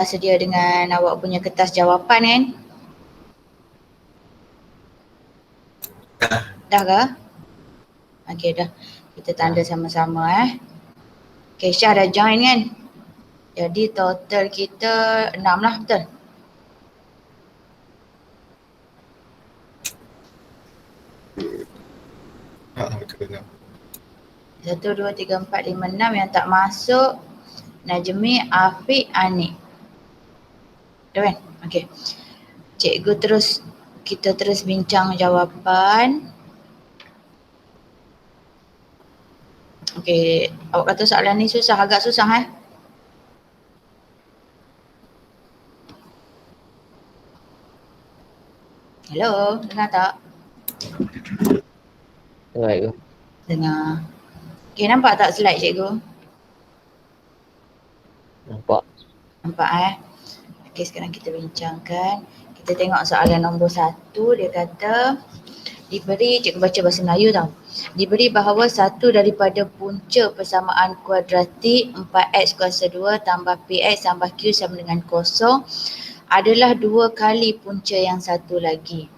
sedia dengan awak punya kertas jawapan kan? Dah ke? Okey dah. Kita tanda sama-sama Okay, Syah dah join kan? Jadi total kita 6 lah, betul? Betul. 1, 2, 3, 4, 5, 6 yang tak masuk Najmi, Afiq, Anik. Betul kan? Okey. Cikgu kita terus bincang jawapan. Okey, awak kata soalan ni susah, agak susah Hello, dengar tak? Dengar cikgu. Dengar. Okey, nampak tak slide cikgu? Nampak. Nampak Okey, sekarang kita bincangkan. Kita tengok soalan nombor 1, dia kata diberi, cikgu baca bahasa Melayu tau. Diberi bahawa satu daripada punca persamaan kuadratik 4x kuasa 2 tambah px tambah q sama dengan kosong adalah 2 kali punca yang satu lagi.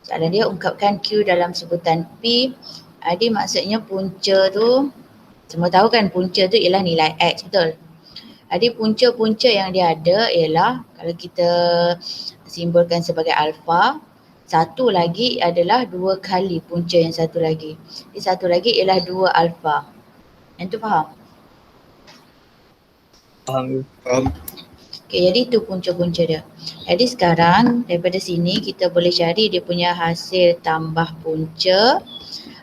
Soalan dia, ungkapkan q dalam sebutan p. Jadi maksudnya punca tu, semua tahu kan punca tu ialah nilai x, betul? Jadi punca-punca yang dia ada ialah kalau kita simbolkan sebagai alfa, satu lagi adalah 2 kali punca yang satu lagi. Jadi satu lagi ialah 2 alfa. Yang tu faham? Faham. Okay, jadi itu punca-punca dia. Jadi sekarang daripada sini kita boleh cari dia punya hasil tambah punca.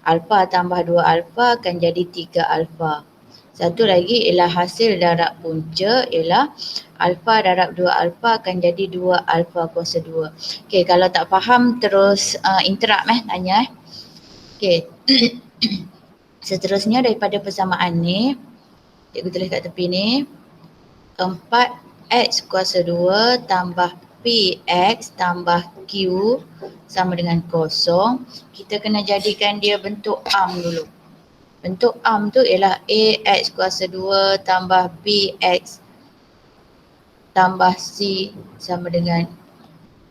Alfa tambah 2 alfa akan jadi 3 alfa. Satu lagi ialah hasil darab punca ialah alfa darab 2 alfa akan jadi 2 alfa kuasa 2. Okey, kalau tak faham terus interrupt tanya Okey. Seterusnya daripada persamaan ni, cikgu tulis kat tepi ni, 4x kuasa 2 tambah px tambah q sama dengan kosong. Kita kena jadikan dia bentuk am dulu. Bentuk am tu ialah ax kuasa 2 tambah bx tambah c sama dengan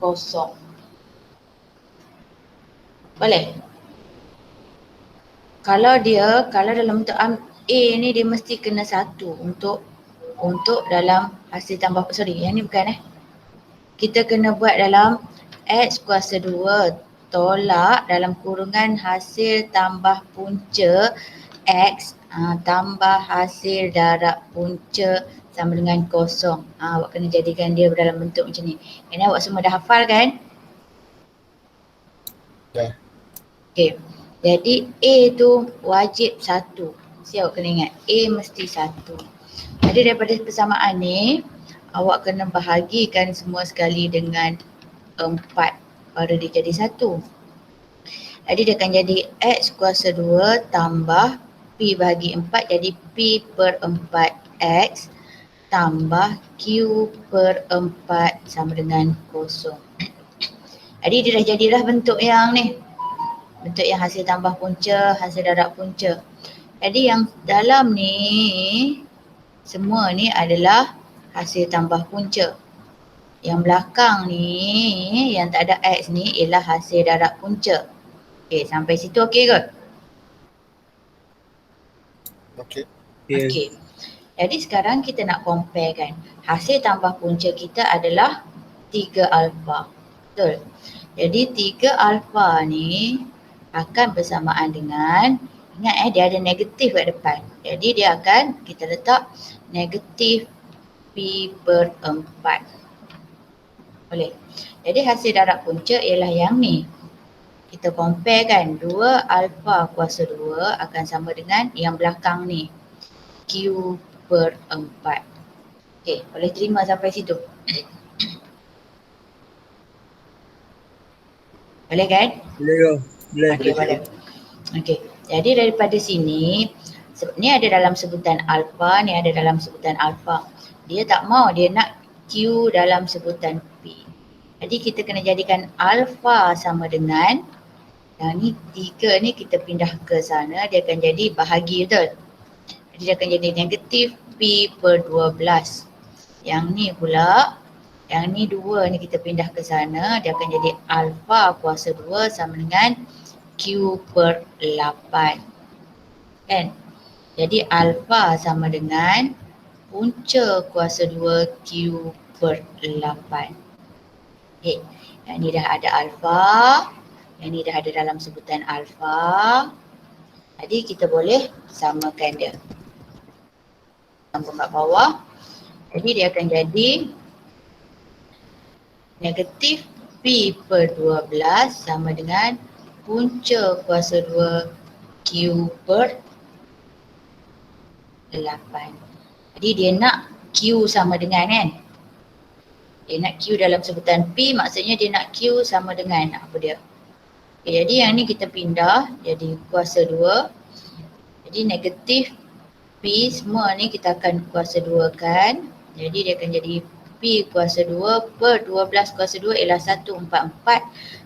kosong. Boleh? Kalau dalam bentuk am A ni dia mesti kena 1 untuk dalam hasil tambah, yang ni bukan kita kena buat dalam x kuasa 2 tolak dalam kurungan hasil tambah punca X tambah hasil darab punca sama dengan kosong. Awak kena jadikan dia dalam bentuk macam ni. Ini awak semua dah hafal kan? Dah. Okay. Jadi A tu wajib 1. Mesti awak kena ingat A mesti 1. Jadi daripada persamaan ni awak kena bahagikan semua sekali dengan 4 baru dia jadi 1. Jadi dia akan jadi X kuasa 2 tambah P bahagi 4 jadi P per 4X tambah Q per 4 sama dengan kosong. Jadi dia dah jadilah bentuk yang ni. Bentuk yang hasil tambah punca, hasil darab punca. Jadi yang dalam ni, semua ni adalah hasil tambah punca. Yang belakang ni, yang tak ada X ni ialah hasil darab punca. Okay, sampai situ okey ke? Okey. Okey. Jadi sekarang kita nak compare kan. Hasil tambah punca kita adalah 3 alfa. Betul? Jadi 3 alfa ni akan bersamaan dengan, ingat dia ada negatif kat depan. Jadi dia akan, kita letak negatif P per 4. Boleh? Jadi hasil darab punca ialah yang ni. Kita compare kan, 2 alfa kuasa 2 akan sama dengan yang belakang ni. Q per 4. Okey, boleh terima sampai situ? Boleh kan? Boleh. Okey, boleh. Okey, jadi daripada sini, ni ada dalam sebutan alfa, ni ada dalam sebutan alfa. Dia tak mau, dia nak Q dalam sebutan P. Jadi kita kena jadikan alfa sama dengan, yang ni 3 ni kita pindah ke sana, dia akan jadi bahagi, betul? Jadi dia akan jadi negatif P per 12. Yang ni pula, yang ni 2 ni kita pindah ke sana, dia akan jadi alpha kuasa 2 sama dengan Q per 8. Kan? Jadi alpha sama dengan punca kuasa 2 Q per 8. Okay. Yang ni dah ada alpha, yang ni dah ada dalam sebutan alpha. Jadi kita boleh samakan dia. Sambung kat bawah. Jadi dia akan jadi negatif P per 12 sama dengan punca kuasa 2 Q per 8. Jadi dia nak Q sama dengan kan. Dia nak Q dalam sebutan P, maksudnya dia nak Q sama dengan apa dia. Okay, jadi yang ni kita pindah jadi kuasa 2. Jadi negatif P semua ni kita akan kuasa 2 kan. Jadi dia akan jadi P kuasa 2 per 12 kuasa 2 ialah 144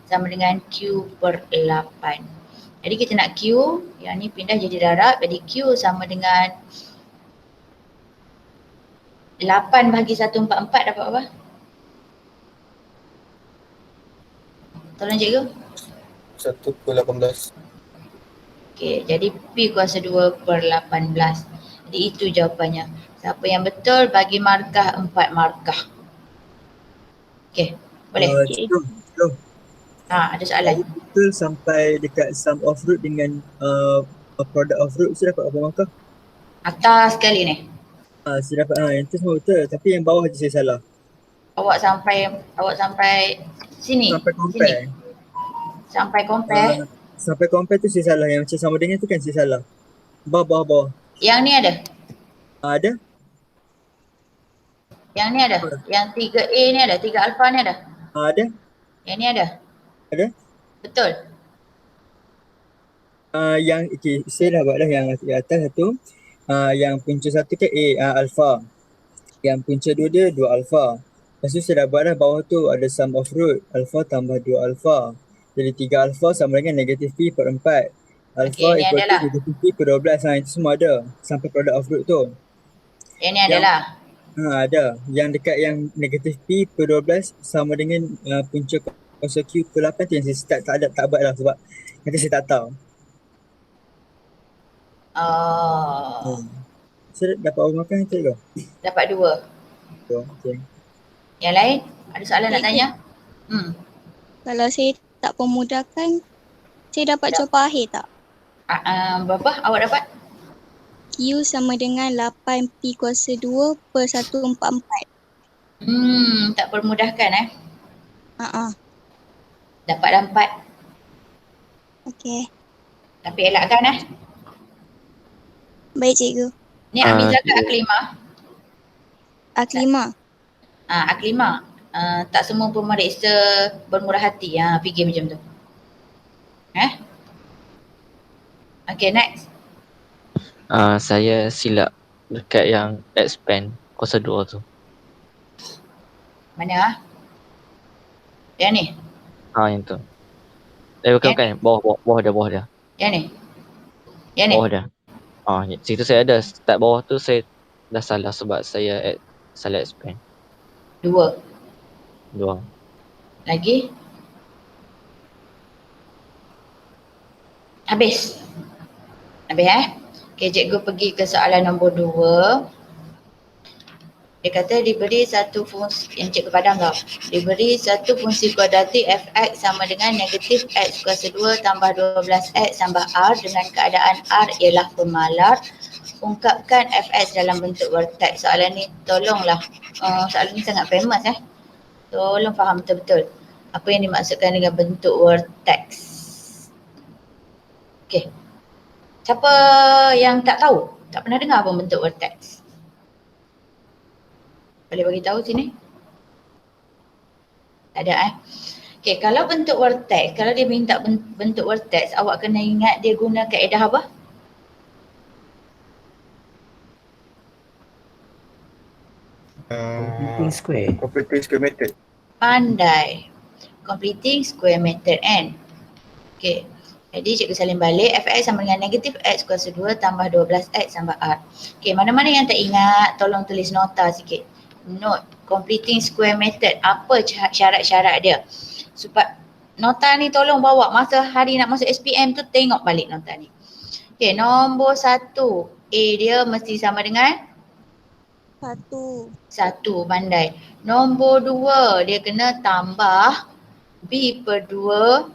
sama dengan Q per 8. Jadi kita nak Q, yang ni pindah jadi darab, jadi Q sama dengan 8 bahagi 144 dapat apa? Tolong cikgu. 1/18. Okey, jadi P kuasa 2 per 18. Jadi itu jawapannya. Siapa yang betul bagi markah 4 markah. Okey, boleh? Cikgu, Ada soalan? betul sampai dekat sum of root dengan product of root saya dapat berapa markah? Atas sekali ni. Saya dapat yang tu semua betul, tapi yang bawah je saya salah. Awak sampai sini. Sampai compare. Sini. Sampai compare. Sampai compare tu saya salah, yang macam sama dengan tu kan saya salah. Bawah. Yang ni ada. Ada? Yang ni ada. Yang 3A ni ada. 3 alpha ni ada. Ada? Yang ni ada. Ada? Betul. Yang okay, saya dah buat dah yang atas satu. Yang punca 1 kan alpha. Yang punca 2 dia 2 alpha. Lepas tu saya dah buat dah bawah tu ada sum of root. Alpha tambah 2 alpha. Jadi 3 alpha sama dengan negatif P per 4. Alpha Okey, ni equal to adalah. negatif P per 12. Itu semua ada. Sampai product of root tu. Yang ni adalah. Ada. Yang dekat yang negatif P per 12 sama dengan punca kuasa Q per 8 tu yang saya tak buat lah sebab nanti saya tak tahu. Saya dapat berapa markah yang cikgu? Dapat 2. Okay. Yang lain? Ada soalan nak tanya? Kalau saya tak pemudahkan, saya dapat jawapan akhir tak? Berapa awak dapat? Q sama dengan 8P kuasa 2 per 144. Tak permudahkan Dapat 4. Okey. Tapi elakkan Baik cikgu. Ni ambil zakat aklimah. Aklimah. Aklimah. Tak semua pemeriksa bermurah hati. Fikir macam tu. Okay, next. Saya silap dekat yang expand kuasa 2 tu. Mana? Yang ni? Yang tu. Bukan. Bawah dia. Yang ni? Yang ni? Bawah dia. Situ saya ada. Start bawah tu saya dah salah sebab saya salah expand. 2. Lagi? Habis? Okay, cikgu pergi ke soalan nombor 2. Dia kata diberi satu fungsi, yang cikgu padam tau. Diberi satu fungsi kuadratik fx sama dengan negatif x kuasa 2 tambah 12x tambah r dengan keadaan r ialah pemalar. Ungkapkan fx dalam bentuk vertex. Soalan ni tolonglah. Soalan ni sangat famous Tolong faham betul-betul apa yang dimaksudkan dengan bentuk vertex. Okay. Siapa yang tak tahu? Tak pernah dengar apa bentuk vertex? Boleh bagi tahu sini? Tak ada Okay, kalau bentuk vertex, kalau dia minta bentuk vertex, awak kena ingat dia guna kaedah apa? Completing square. Completing square method. Pandai. Completing square method kan? Okay. Jadi cikgu salin balik, fx sama dengan negatif x kuasa 2 tambah 12x tambah r. Okay, mana-mana yang tak ingat, tolong tulis nota sikit. note completing square method. Apa syarat-syarat dia? Supaya nota ni tolong bawa masa hari nak masuk SPM tu, tengok balik nota ni. Okay, nombor 1, A dia mesti sama dengan 1. 1, pandai. Nombor 2, dia kena tambah B per 2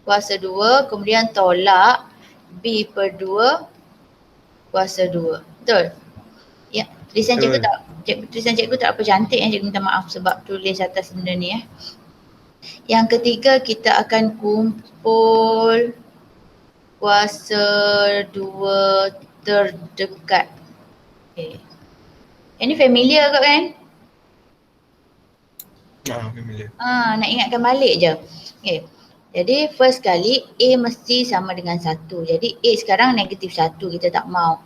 kuasa 2, kemudian tolak B per 2 kuasa 2. Betul? Ya, tulisan cikgu Betul. tulisan cikgu tak apa cantik cikgu minta maaf sebab tulis atas benda ni Yang ketiga, kita akan kumpul kuasa 2 terdekat. Okay. Yang ni familiar kot kan? Familiar. Nak ingatkan balik je. Okay. Jadi first kali A mesti sama dengan 1. Jadi A sekarang negatif 1, kita tak mau.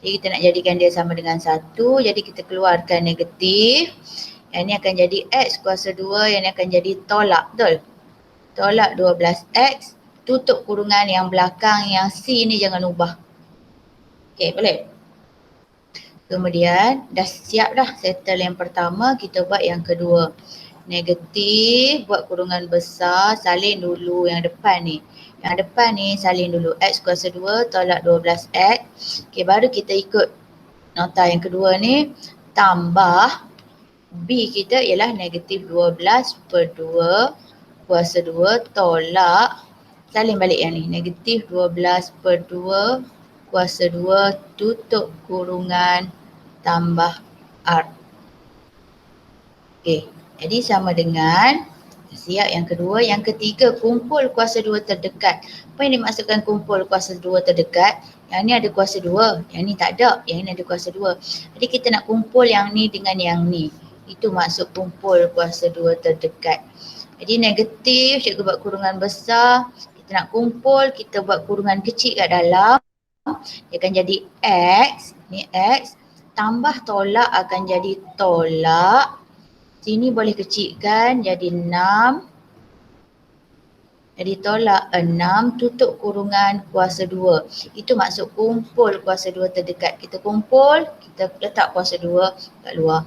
Jadi kita nak jadikan dia sama dengan 1. Jadi kita keluarkan negatif. Yang ni akan jadi X kuasa 2, yang ni akan jadi tolak, betul? Tolak 12X, tutup kurungan yang belakang, yang C ni jangan ubah. Okay, boleh? Kemudian dah siap dah settle yang pertama, kita buat yang kedua. Negatif, buat kurungan besar, salin dulu yang depan ni. Yang depan ni salin dulu, X kuasa 2 tolak 12X. Okay, baru kita ikut nota yang kedua ni, tambah B kita ialah negatif 12 per 2 kuasa 2 tolak, salin balik yang ni, negatif 12 per 2 kuasa 2 tutup kurungan tambah R. Okay, jadi sama dengan, siap yang kedua. Yang ketiga, kumpul kuasa 2 terdekat. Apa yang dimaksudkan kumpul kuasa 2 terdekat? Yang ni ada kuasa 2, yang ni tak ada, yang ni ada kuasa 2. Jadi kita nak kumpul yang ni dengan yang ni. Itu maksud kumpul kuasa 2 terdekat. Jadi negatif, cikgu buat kurungan besar. Kita nak kumpul, kita buat kurungan kecil kat dalam. Dia akan jadi X, ni X. Tambah tolak akan jadi tolak. Sini boleh kecilkan jadi 6. Jadi tolak 6, tutup kurungan kuasa 2. Itu maksud kumpul kuasa 2 terdekat. Kita kumpul, kita letak kuasa 2 kat luar.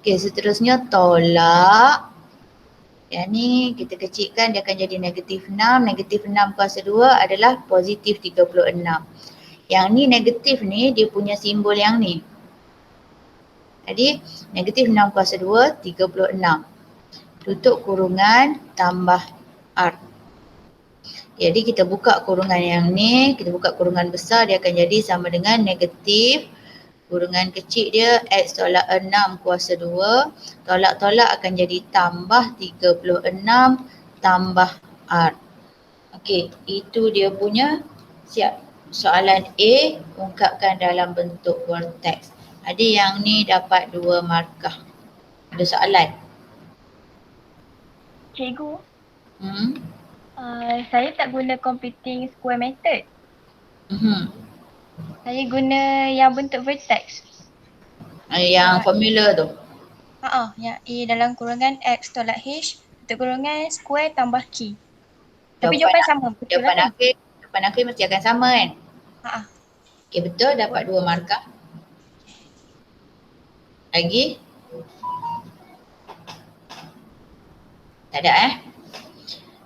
Okey, seterusnya tolak. Yang ni kita kecilkan, dia akan jadi negatif 6. Negatif 6 kuasa 2 adalah positif 36. Yang ni negatif ni, dia punya simbol yang ni. Jadi negatif 6 kuasa 2, 36. Tutup kurungan tambah R. Jadi kita buka kurungan yang ni, kita buka kurungan besar, dia akan jadi sama dengan negatif. Kurungan kecil dia X tolak 6 kuasa 2. Tolak-tolak akan jadi tambah 36 tambah R. Okey, itu dia punya siap. Soalan A, ungkapkan dalam bentuk vortex. Ada yang ni dapat 2 markah. Ada soalan? Cikgu, Hmm? saya tak guna completing square method. Saya guna yang bentuk vertex. Yang formula tu. Yang A dalam kurungan X tolak H, bentuk kurungan square tambah Q. Tapi jawapan sama, betul Jawapan lah kan? jawapan akhir mesti akan sama kan? Okey, betul, dapat 2 markah. Lagi? Tak ada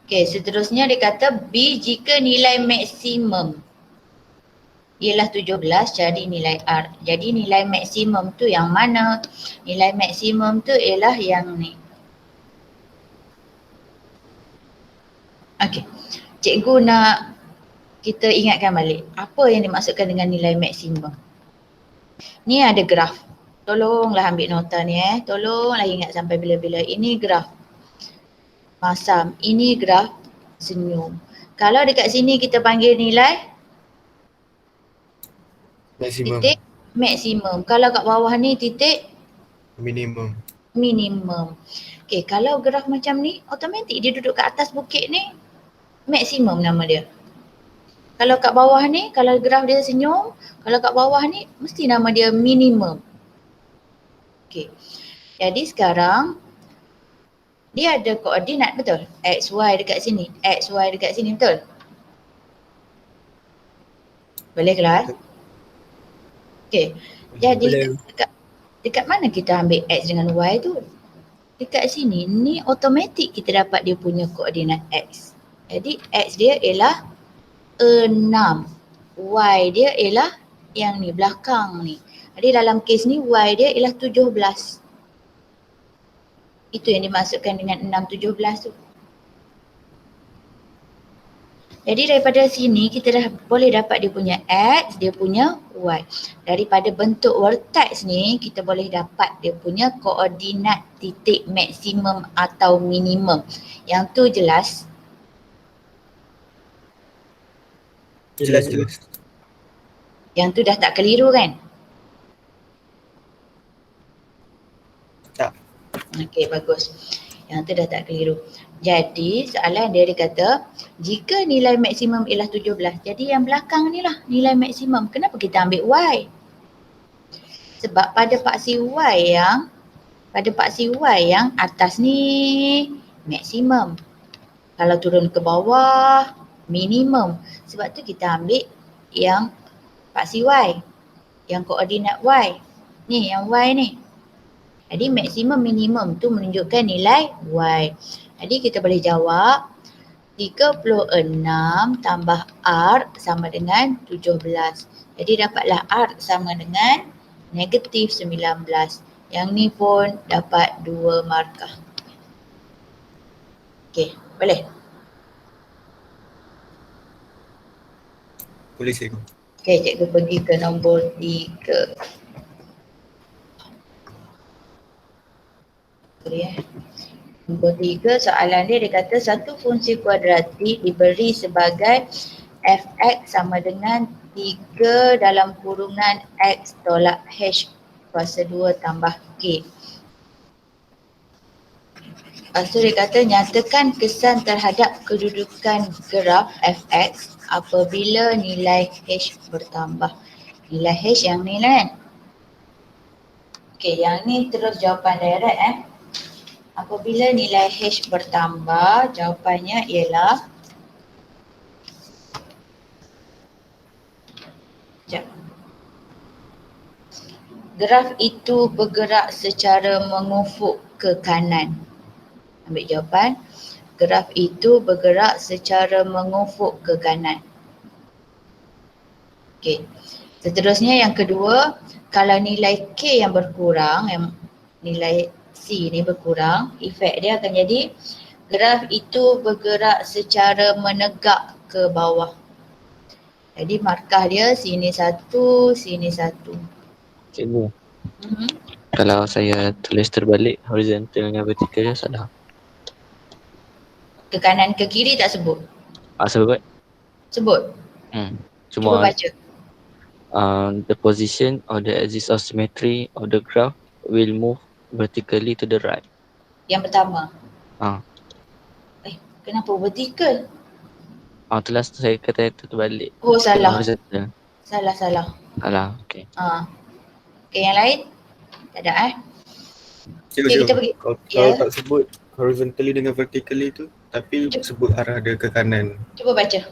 Okey, seterusnya dia kata B jika nilai maksimum ialah 17, cari nilai R. Jadi nilai maksimum tu yang mana? Nilai maksimum tu ialah yang ni. Okey, cikgu nak kita ingatkan balik. Apa yang dimaksudkan dengan nilai maksimum? Ni ada graf. Tolonglah ambil nota ni Tolonglah ingat sampai bila-bila. Ini graf masam. Ini graf senyum. Kalau dekat sini kita panggil nilai Maksimum. titik maksimum. Kalau kat bawah ni titik Minimum. minimum. Okay, kalau graf macam ni, automatik dia duduk kat atas bukit ni, maksimum nama dia. Kalau kat bawah ni, kalau graf dia senyum, kalau kat bawah ni, mesti nama dia minimum. Okay, jadi sekarang, dia ada koordinat betul? X, Y dekat sini, X, Y dekat sini betul? Boleh kelas? Okay, jadi Boleh. Dekat mana kita ambil X dengan Y tu? Dekat sini, ni automatik kita dapat dia punya koordinat X. Jadi X dia ialah 6. Y dia ialah yang ni, belakang ni. Jadi dalam kes ni Y dia ialah 17. Itu yang dimaksudkan dengan 6, 17 tu. Jadi daripada sini kita dah boleh dapat dia punya X, dia punya Y. Daripada bentuk vertex ni kita boleh dapat dia punya koordinat titik maksimum atau minimum. Yang tu jelas? Jelas. Yang tu dah tak keliru kan? Tak. Okey, bagus. Yang tu dah tak keliru. Jadi soalan dia kata jika nilai maksimum ialah 17, jadi yang belakang ni lah nilai maksimum. Kenapa kita ambil Y? Sebab pada paksi Y yang atas ni maksimum. Kalau turun ke bawah minimum. Sebab tu kita ambil yang paksi Y, yang koordinat Y. Ni yang Y ni. Jadi maksimum minimum tu menunjukkan nilai Y. Jadi kita boleh jawab 36 tambah R sama dengan 17. Jadi dapatlah R sama dengan negatif 19. Yang ni pun dapat 2 markah. Okey, boleh? Boleh cikgu. Okey, cikgu pergi ke nombor 3. Sorry. Nombor 3, soalan dia kata satu fungsi kuadratik diberi sebagai f(x) sama dengan 3 dalam kurungan x tolak h kuasa 2 tambah k. Lepas tu dia kata nyatakan kesan terhadap kedudukan graf f(x) apabila nilai h bertambah. Nilai h yang ni kan? Okey, yang ni terus jawapan direct Apabila nilai H bertambah, jawapannya ialah graf itu bergerak secara mengufuk ke kanan. Ambil jawapan. Graf itu bergerak secara mengufuk ke kanan. Okey. Seterusnya yang kedua, kalau nilai K yang berkurang, yang nilai C ni berkurang, efek dia akan jadi graf itu bergerak secara menegak ke bawah. Jadi markah dia sini 1, sini 1. Cikgu, kalau saya tulis terbalik horizontal dengan vertical dia salah. Ke kanan ke kiri tak sebut? Sebut? Sebut. Cuba Cuma baca. the position or the axis of symmetry of the graph will move vertically to the right. Yang pertama. Ah. Kenapa vertical? Itulah saya kata itu terbalik. Oh salah. Horizontal. Salah. Okey. Okey, yang lain? Tak ada Cikgu, Okey, kita pergi. Kalau tak sebut horizontally dengan vertically tu, tapi sebut arah dia ke kanan. Cuba baca.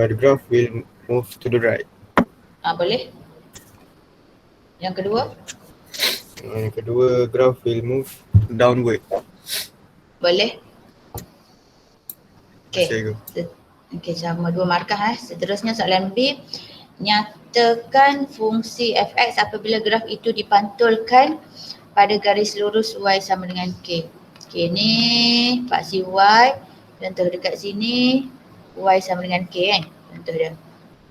The graph will move to the right. Boleh. Yang kedua? Yang kedua, graph will move downward. Boleh. Okey. Cikgu. Okey, sama 2 markah Seterusnya soalan B. Nyatakan fungsi f(x) apabila graf itu dipantulkan pada garis lurus y sama dengan k. K ni paksi y, contoh dekat sini y sama dengan k kan. Contoh dia.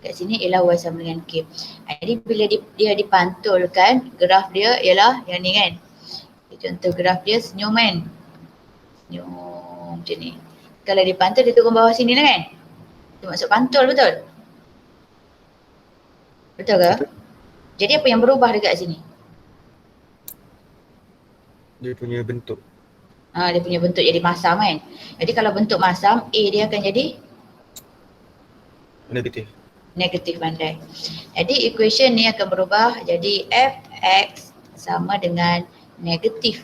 Dekat sini ialah y sama dengan k. Jadi bila dia dipantulkan, graf dia ialah yang ni kan. Contoh graf dia senyum kan. Senyum macam ni. Kalau dipantul dia turun bawah sini lah kan. Itu maksud pantul, betul? Betul ke? Jadi apa yang berubah dekat sini? Dia punya bentuk. Dia punya bentuk jadi masam kan. Jadi kalau bentuk masam, A dia akan jadi Negatif. negatif pandai. Jadi equation ni akan berubah jadi f(x) sama dengan negatif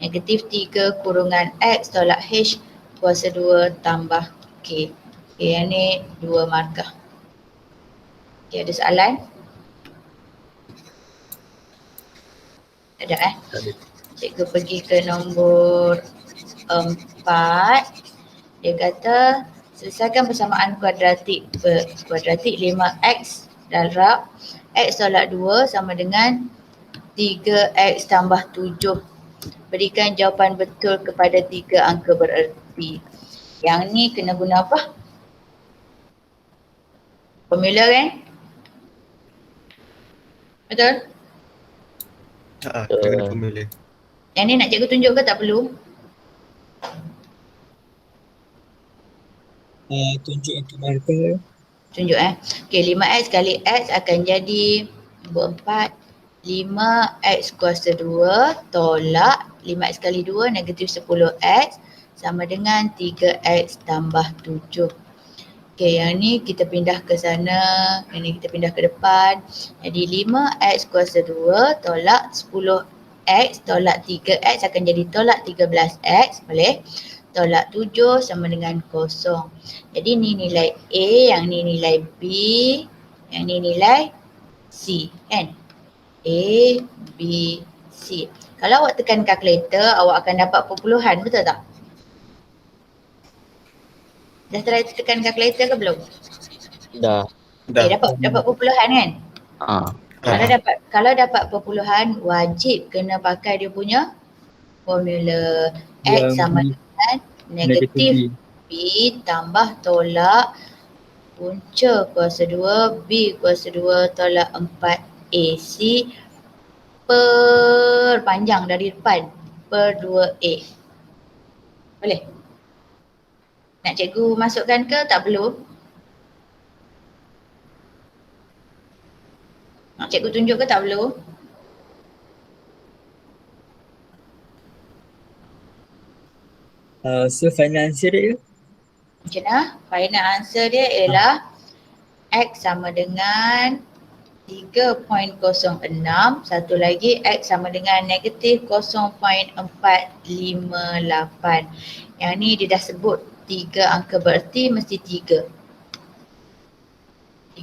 3 kurungan x tolak h kuasa 2 tambah k. Okay, yang ni 2 markah. Okay, ada soalan? Ada Tak ada. Cikgu pergi ke nombor 4. Dia kata selesaikan persamaan kuadratik 5x darab x tolak 2 sama dengan 3x tambah 7. Berikan jawapan betul kepada 3 angka bererti. Yang ni kena guna apa? Formula kan? Betul? Kita kena formula. Yang ni nak cikgu tunjuk ke tak perlu? Tunjuk untuk markah. Tunjuk Okey, 5x kali x akan jadi nombor 4. 5x kuasa 2 tolak 5x kali 2 negatif 10x sama dengan 3x tambah 7. Okey, yang ni kita pindah ke sana, yang ni kita pindah ke depan. Jadi 5x kuasa 2 tolak 10x tolak 3x akan jadi tolak 13x, boleh? Tolak 7 sama dengan 0. Jadi ni nilai A, yang ni nilai B, yang ni nilai C, kan? A, B, C. Kalau awak tekan kalkulator, awak akan dapat perpuluhan, betul tak? Dah try tekan kalkulator ke belum? Dah. Okay, dapat perpuluhan kan? Kalau dapat perpuluhan, wajib kena pakai dia punya formula. X sama dengan negatif B tambah tolak punca kuasa 2 B kuasa 2 tolak 4AC per panjang dari depan per 2A. Boleh? Nak cikgu masukkan ke tak perlu? Nak cikgu tunjuk ke tak perlu? So final answer dia Macam mana? Final answer dia ialah X sama dengan 3.06. Satu lagi X sama dengan negatif 0.458. Yang ni dia dah sebut 3 angka bererti mesti 3.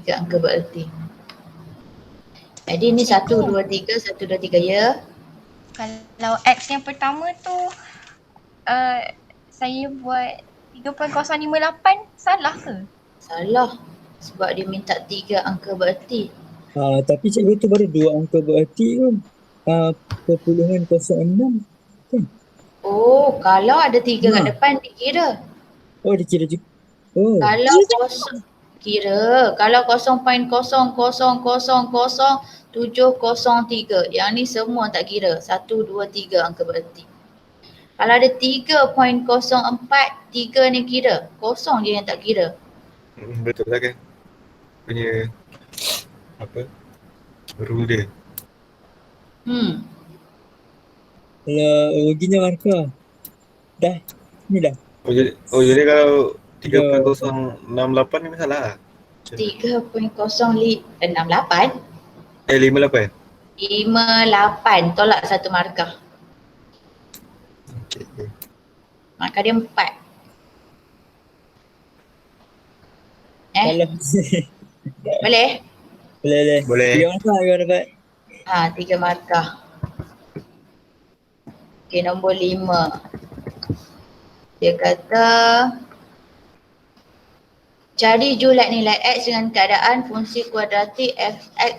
3 angka bererti. Jadi ni 1, 2, 3, 1, 2, 3 ya. Kalau X yang pertama tu saya buat 3.058 salah ke? Salah. Sebab dia minta 3 angka bererti. tapi cikgu tu baru 2 angka bererti kan. Perpuluhan 06. Oh, kalau ada 3 kat depan dikira. Oh dikira juga. Oh. Kalau kalau 0.00000703, yang ni semua tak kira. 1, 2, 3 angka bererti. Kalau ada 3.04, 3 ni kira. Kosong je yang tak kira. Betul lah kan. Punya rule dia. Kalau ruginya markah. Dah. Ni dah. Jadi kalau 3.068 ni masalah lah. 3.068 58? 58 tolak 1 markah. Okay. Markah dia 4. Kalau Boleh? Boleh. 3 markah kau dapat. 3 markah. Okey, nombor 5. Dia kata cari julat nilai X dengan keadaan fungsi kuadratik fx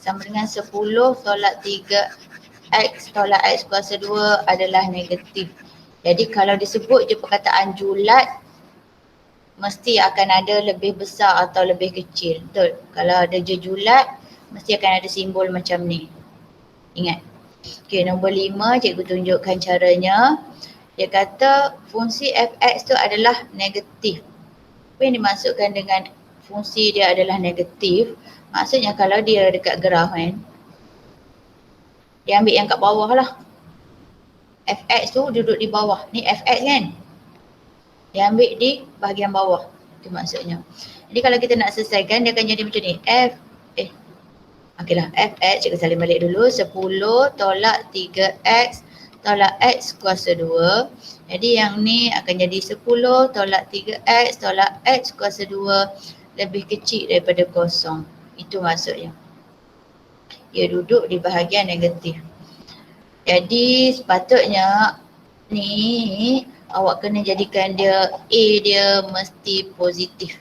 sama dengan 10 tolak 3x tolak x kuasa 2 adalah negatif. Jadi kalau disebut je perkataan julat, mesti akan ada lebih besar atau lebih kecil. Betul? Kalau ada je julat, mesti akan ada simbol macam ni. Ingat. Okey, nombor 5 cikgu tunjukkan caranya. Dia kata fungsi fx tu adalah negatif. Apa yang dimaksudkan dengan fungsi dia adalah negatif? Maksudnya kalau dia dekat graf kan, dia ambil yang kat bawah lah. Fx tu duduk di bawah. Ni fx kan? Dia ambil di bahagian bawah. Itu maksudnya. Jadi kalau kita nak selesaikan, dia akan jadi macam ni. Okeylah, fx, cikgu salin balik dulu. 10 tolak 3x tolak x kuasa 2. Jadi yang ni akan jadi 10 tolak 3x tolak x kuasa 2 lebih kecil daripada kosong. Itu maksudnya. Dia duduk di bahagian negatif. Jadi sepatutnya ni awak kena jadikan dia A dia mesti positif.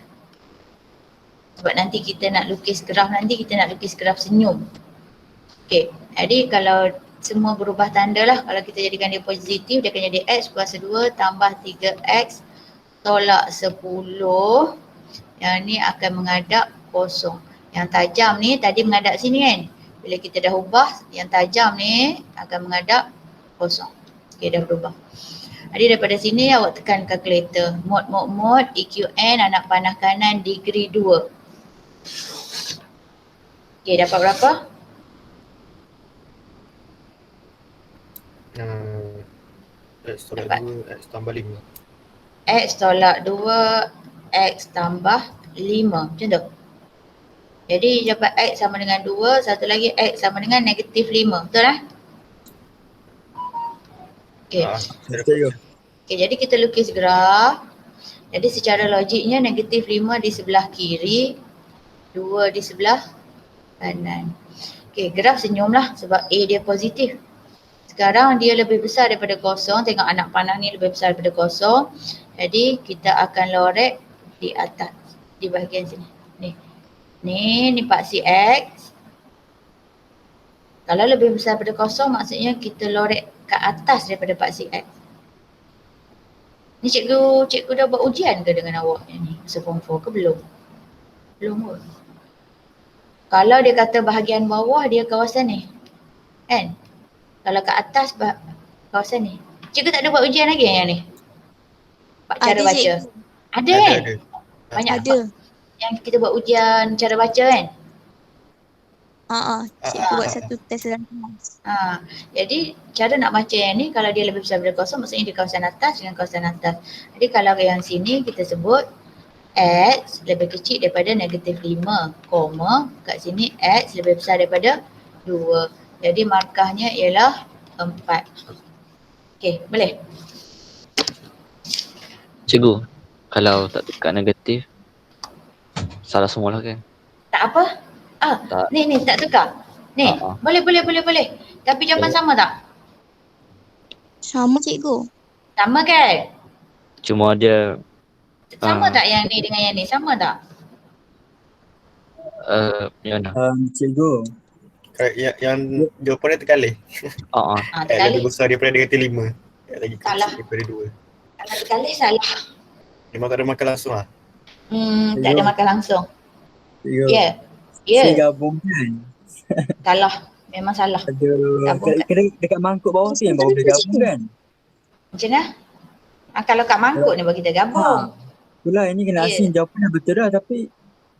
Sebab nanti kita nak lukis graf senyum. Okey, jadi kalau semua berubah tanda lah, kalau kita jadikan dia positif dia akan jadi X kuasa 2 tambah 3X tolak 10. Yang ni akan menghadap kosong. Yang tajam ni tadi menghadap sini kan. Bila kita dah ubah, yang tajam ni akan menghadap kosong. Okey, dah berubah. Jadi daripada sini awak tekan kalkulator. Mod EQN anak panah kanan degree 2. Okey, dapat berapa? X tolak Dapat. 2, X tambah 5. X tolak 2, X tambah 5. Macam tu. Jadi dapat X sama dengan 2, satu lagi X sama dengan negatif 5. Betul lah? Okey. Setuju. Okey, jadi kita lukis graf. Jadi secara logiknya negatif 5 di sebelah kiri, 2 di sebelah kanan. Okey, graf senyum lah sebab A dia positif. Sekarang dia lebih besar daripada kosong. Tengok anak panah ni lebih besar daripada kosong. Jadi kita akan lorek di atas, di bahagian sini. Ni paksi X. Kalau lebih besar daripada kosong maksudnya kita lorek ke atas daripada paksi X. Ni cikgu dah buat ujian ke dengan awak ni? Masa form 4 ke belum? Belum pun. Kalau dia kata bahagian bawah dia kawasan ni. Kan? Kalau ke atas kawasan ni. Cikgu tak ada buat ujian lagi yang ni? Cara Ada, baca. cikgu. Ada kan? Ada. Banyak Ada. yang kita buat ujian cara baca kan? Cikgu buat satu test dalam kelas. Jadi cara nak baca yang ni kalau dia lebih besar daripada kosong maksudnya di kawasan atas dengan kawasan atas. Jadi kalau yang sini kita sebut X lebih kecil daripada negatif 5, kat sini X lebih besar daripada 2. Jadi markahnya ialah 4. Okey, boleh? Cikgu, kalau tak tukar negatif, salah semua lah kan? Tak apa? Tak. Ni tak tukar. Ni, boleh. Tapi jawapan sama tak? Sama, cikgu. Sama kan? Cuma dia Sama tak yang ni dengan yang ni? Sama tak? macam mana? Cikgu. Yang jawapan dia terkalih. Terkali. Lebih besar daripada negatif 5. Lagi Salah. kecil daripada 2. Kalau terkali salah. Memang tak ada makan langsung lah. Tak ada makan langsung. Cikgu. Ya. Saya gabungkan. Salah. Memang salah. Gabungkan. Kena dekat mangkuk bawah tu yang baru boleh gabungkan. Macam mana? Kalau kat mangkuk ni baru kita gabung. Itulah ini kena asing jawapannya betul dah tapi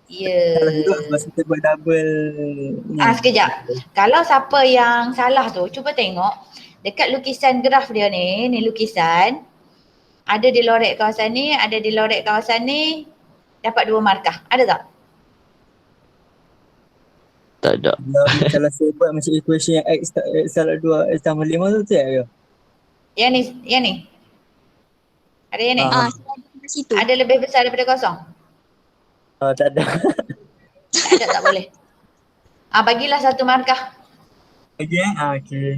salah juga sebab kita buat double ni. Sekejap. Kalau siapa yang salah tu, cuba tengok dekat lukisan graf dia ni lukisan. Ada di lorek kawasan ni, ada di lorek kawasan ni, dapat 2 markah. Ada tak? Tak ada. Kalau saya buat macam equation yang X salah 2, X tambah 5 tu tak ke? Yang ni. Ada yang ni? Situ. Ada lebih besar daripada kosong? Tak ada. Tak boleh. Bagilah 1 markah. Okay, okay.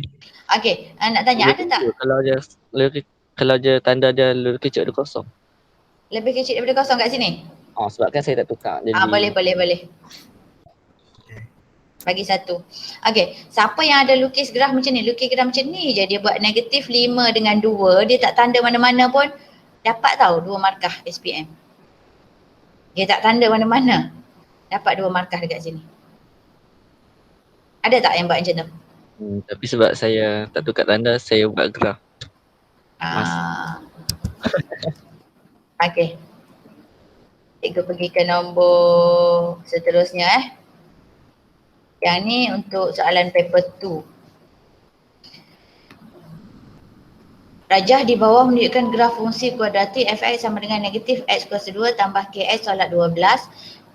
Okey, nak tanya ada tak? Kalau dia tanda dia lebih kecil dari kosong. Lebih kecil daripada kosong kat sini? Sebab kan saya tak tukar. Jadi Boleh. Bagi 1. Okey, siapa yang ada lukis graf macam ni? Lukis graf macam ni je dia buat negatif 5 dengan 2. Dia tak tanda mana-mana pun dapat tahu 2 markah SPM. Dia tak tanda mana-mana. Dapat 2 markah dekat sini. Ada tak yang buat macam tu? Tapi sebab saya tak tukar tanda, saya buat graf. Okey. Cikgu pergi ke nombor seterusnya Yang ni untuk soalan paper 2. Rajah di bawah menunjukkan graf fungsi kuadratik fx sama dengan negatif x kuasa 2 tambah kx tolak 12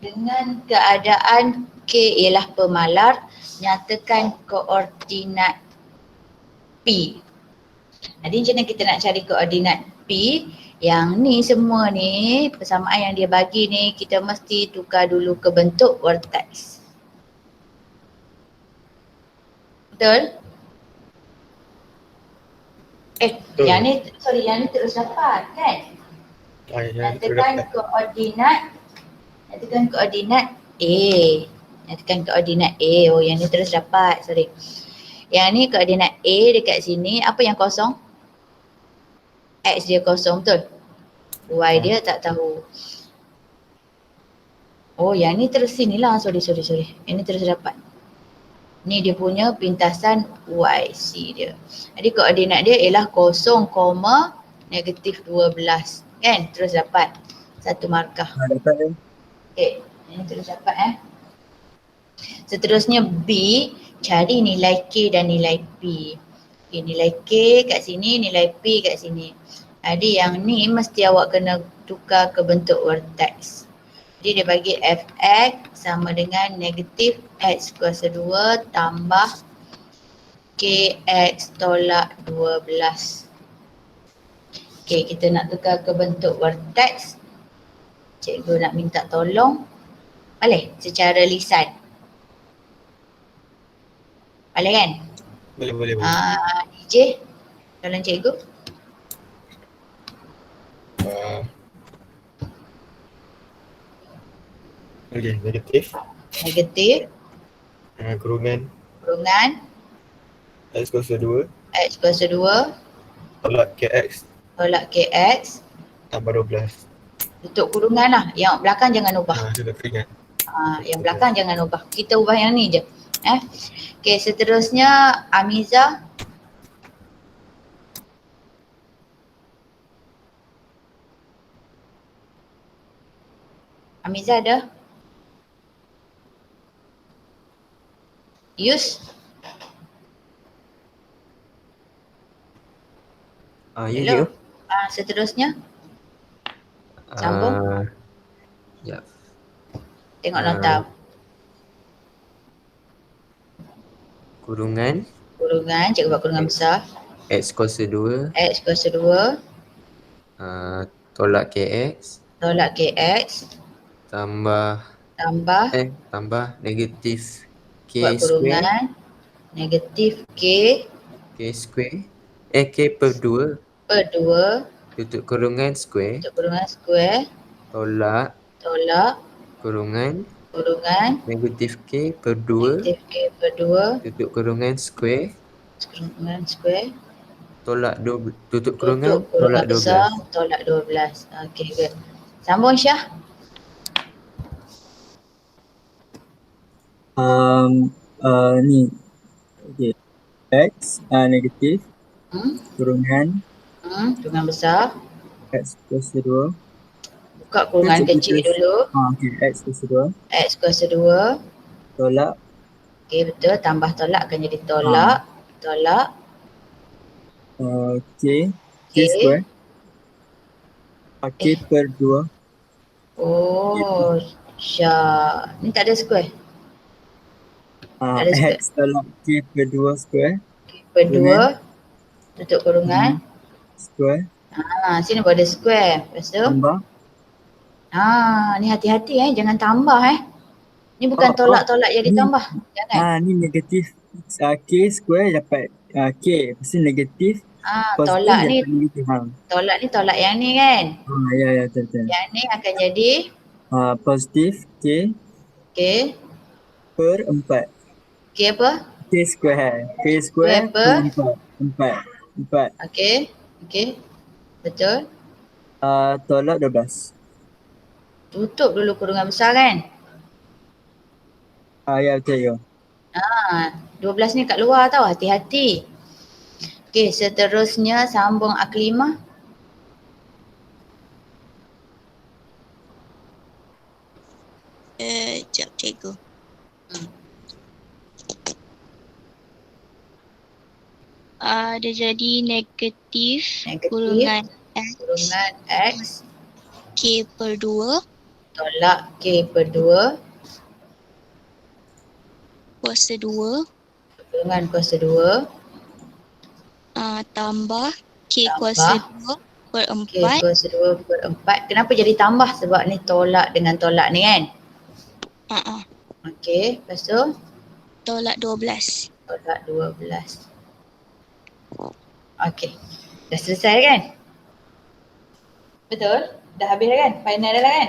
dengan keadaan k ialah pemalar, nyatakan koordinat P. Jadi macam mana kita nak cari koordinat P? Yang ni semua ni persamaan yang dia bagi ni kita mesti tukar dulu ke bentuk vertex. Betul? Betul. yang ni terus dapat kan? Yang Nyatakan koordinat A. Nyatakan koordinat A. Oh, yang ni terus dapat. Sorry. Yang ni koordinat A dekat sini. Apa yang kosong? X dia kosong, betul? Y dia tak tahu. Oh, yang ni terus sini lah. Sorry. Yang ni terus dapat. Ni dia punya pintasan YC dia. Jadi koordinat dia ialah 0, -12. Kan? Terus dapat satu markah. Dapat kan? Okay, ini terus dapat Seterusnya B, cari nilai K dan nilai P. Okay, nilai K kat sini, nilai P kat sini. Jadi yang ni mesti awak kena tukar ke bentuk vertex. Jadi dia bagi Fx sama dengan negatif X kuasa 2 tambah Kx tolak 12. Okay, kita nak tukar ke bentuk vertex. Cikgu nak minta tolong. Boleh secara lisan. Boleh kan? Boleh. DJ, tolong cikgu. Okay, negatif. Kurungan X kuasa 2 X kuasa 2 tolak KX tolak KX tambah 12. tutup kurungan lah. Yang belakang jangan ubah. Sudah teringat. Yang belakang jangan ubah. Kita ubah yang ni je. Okay, seterusnya Amiza. Amiza ada? Yus? Ya. Seterusnya sambung. Ya. Tengok nota. Kurungan Cikgu buat kurungan besar. X kuasa 2 tolak KX tolak KX tambah negatif K buat kurungan negatif K square K per 2 tutup kurungan square tolak kurungan negatif K per 2 tutup kurungan square tutup kurungan tolak 12. besar tolak 12. Okey, good. Sambung Syah. Ni. Okay. X negatif kurungan Kurungan besar. X kuasa 2. Buka kurungan kecil dulu. Okay. X kuasa 2 tolak. Okey, betul. Tambah tolak akan jadi tolak. K square K per 2. Oh, Syah. Ni tak ada square. Ada square. X tolak K per 2 square Per 2 tutup kurungan. Square Sini pun ada square. Lepas tu tambah. Ni hati-hati jangan tambah Ni bukan tolak-tolak yang ditambah. Jangan. Ni negatif K square dapat K. Lepas tu negatif. Tolak ni tolak yang ni kan. Ya betul. Yang ni akan jadi positif K per 4. K apa? K square per 4. Okey. Betul. Tolak 12. Tutup dulu kurungan besar kan. Ya betul. 12 ni kat luar tau, hati-hati. Okey, seterusnya sambung Aklimah. Sekejap cikgu. Dia jadi negatif kurungan X K per 2 tolak K per 2 kuasa 2 kurungan kuasa 2 tambah K kuasa 2 per 4. K kuasa 2 per 4. Kenapa jadi tambah? Sebab ni tolak dengan tolak ni kan? Okey, lepas tu? Tolak 12. Tolak 12. Okey. Dah selesai kan? Betul? Dah habis dah kan? Final dah kan?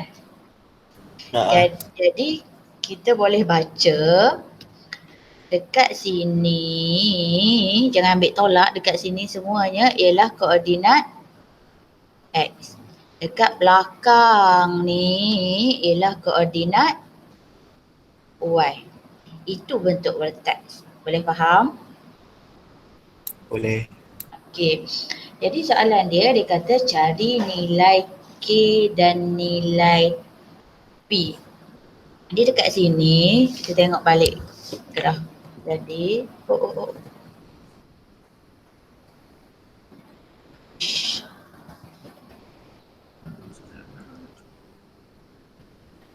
Jadi kita boleh baca dekat sini, jangan ambil tolak, dekat sini semuanya ialah koordinat X. Dekat belakang ni ialah koordinat Y. Itu bentuk vertex. Boleh faham? Boleh. Okey. Jadi soalan dia kata cari nilai K dan nilai P. Dia dekat sini, kita tengok balik graf tadi.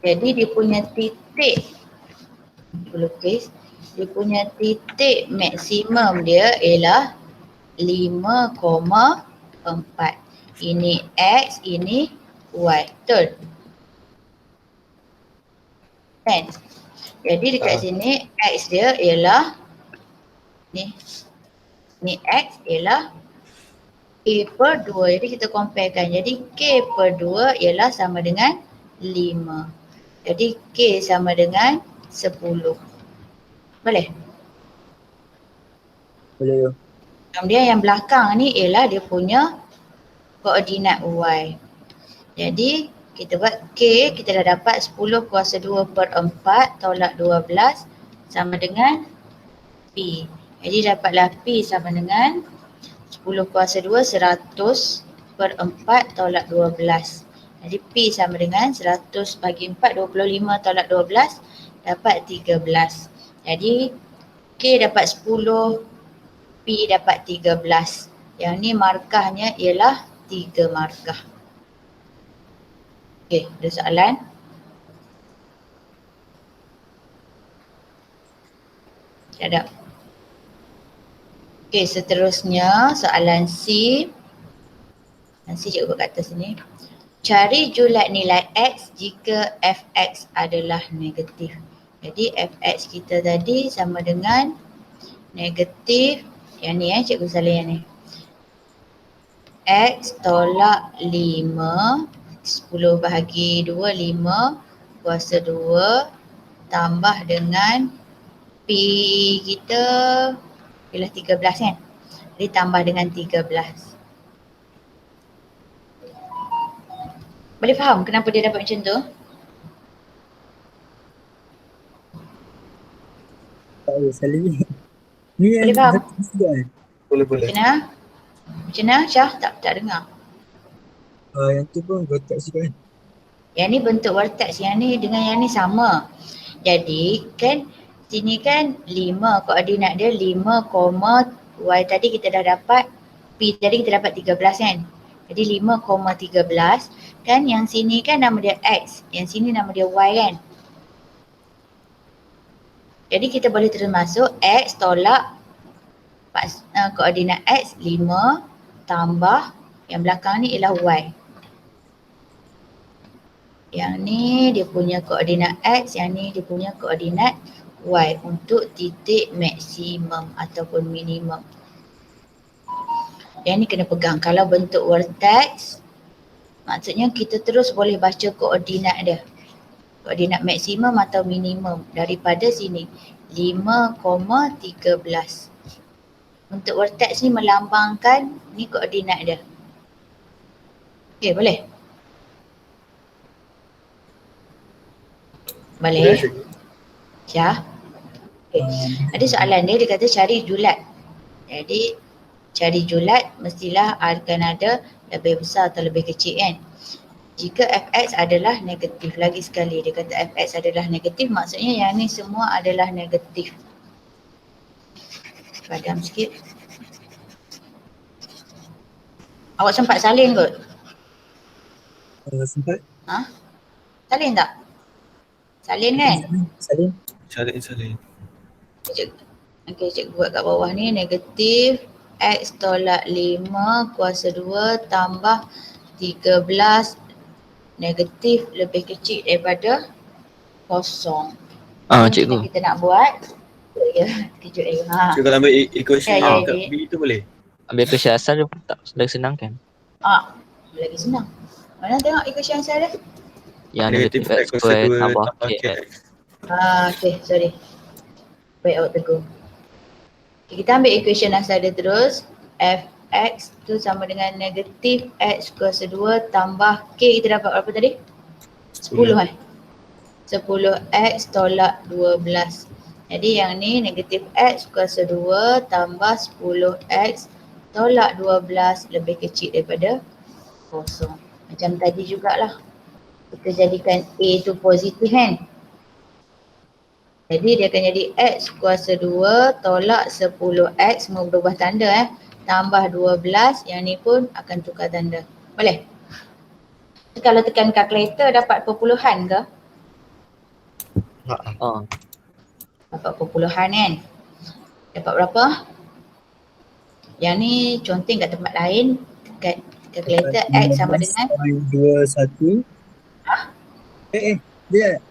Jadi dia punya titik, lukis, dia punya titik maksimum dia ialah 5,4. Ini X, ini Y. Betul? Kan? Jadi dekat sini X dia ialah ni X ialah K per 2. Jadi kita comparekan. Jadi K per 2 ialah sama dengan 5. Jadi K sama dengan 10. Boleh? Boleh. Kemudian yang belakang ni ialah dia punya koordinat Y. Jadi kita buat K, kita dah dapat 10 kuasa 2 per 4 tolak 12 sama dengan P. Jadi dapatlah P sama dengan 10 kuasa 2 100 per 4 tolak 12. Jadi P sama dengan 100 bagi 4, 25 tolak 12 dapat 13. Jadi K dapat 10, P dapat 13. Yang ni markahnya ialah 3 markah. Okey, ada soalan? Ada. Okey, seterusnya soalan C. Nanti cikgu buat kat atas sini. Cari julat nilai X jika Fx adalah negatif. Jadi Fx kita tadi sama dengan negatif. Yang ni cikgu salin yang ni. X tolak 5. 10 bahagi 2, 5 kuasa 2 tambah dengan P kita ialah 13 kan? Jadi tambah dengan 13. Boleh faham kenapa dia dapat macam tu? Tak boleh sekali ni. Ni Boleh faham? Boleh. Macam mana Syah? Tak dengar. Yang tu pun vertex juga kan? Yang ni bentuk vertex, yang ni dengan yang ni sama. Jadi kan sini kan 5, koordinat dia 5, Y tadi kita dah dapat, P tadi kita dapat 13 kan. Jadi 5,13 kan, yang sini kan nama dia X, yang sini nama dia Y kan. Jadi kita boleh terus masuk X tolak koordinat X 5 tambah yang belakang ni ialah Y. Yang ni dia punya koordinat X, yang ni dia punya koordinat Y untuk titik maksimum ataupun minimum. Yang ni kena pegang. Kalau bentuk vertex, maksudnya kita terus boleh baca koordinat dia. Koordinat maksimum atau minimum daripada sini. 5,13. Bentuk vertex ni melambangkan ni koordinat dia. Okey, boleh? Boleh? Syah? Okay. Ada soalan dia kata cari julat. Jadi cari julat mestilah akan ada lebih besar atau lebih kecil kan. Jika Fx adalah negatif, lagi sekali dia kata Fx adalah negatif, maksudnya yang ni semua adalah negatif. Padam sikit. Awak sempat salin kot? Sempat. Ha? Salin tak? Salin kan? Salin. Okey, cikgu buat kat bawah ni negatif X tolak 5 kuasa 2 tambah 13 negatif lebih kecil daripada kosong. Cikgu. Kita nak buat. Ya, kejut lagi. Cikgu kalau ambil equation Ya, kat B tu boleh? Ambil equation asal dia tak lagi senang kan? Lagi senang. Mana tengok equation asal dia? Yang Negatif negatif X X kuasa square 2 tambah tambah KX. KX. Okay, sorry. Baik awak tegur. Okay, kita ambil equation asal dia terus. Fx tu sama dengan negatif X kuasa 2 tambah K. Kita dapat berapa tadi? 10 eh? 10x tolak 12. Jadi yang ni negatif X kuasa 2 tambah 10x tolak 12 lebih kecil daripada kosong. Macam tadi jugalah. Kita jadikan A tu positif kan? Jadi dia akan jadi X kuasa 2 tolak 10x, semua berubah tanda tambah 12, yang ni pun akan tukar tanda. Boleh? Kalau tekan kalkulator dapat perpuluhan ke? Dapat perpuluhan kan? Dapat berapa? Yang ni conteng kat tempat lain, dekat kalkulator X sama dengan 15.21. Dia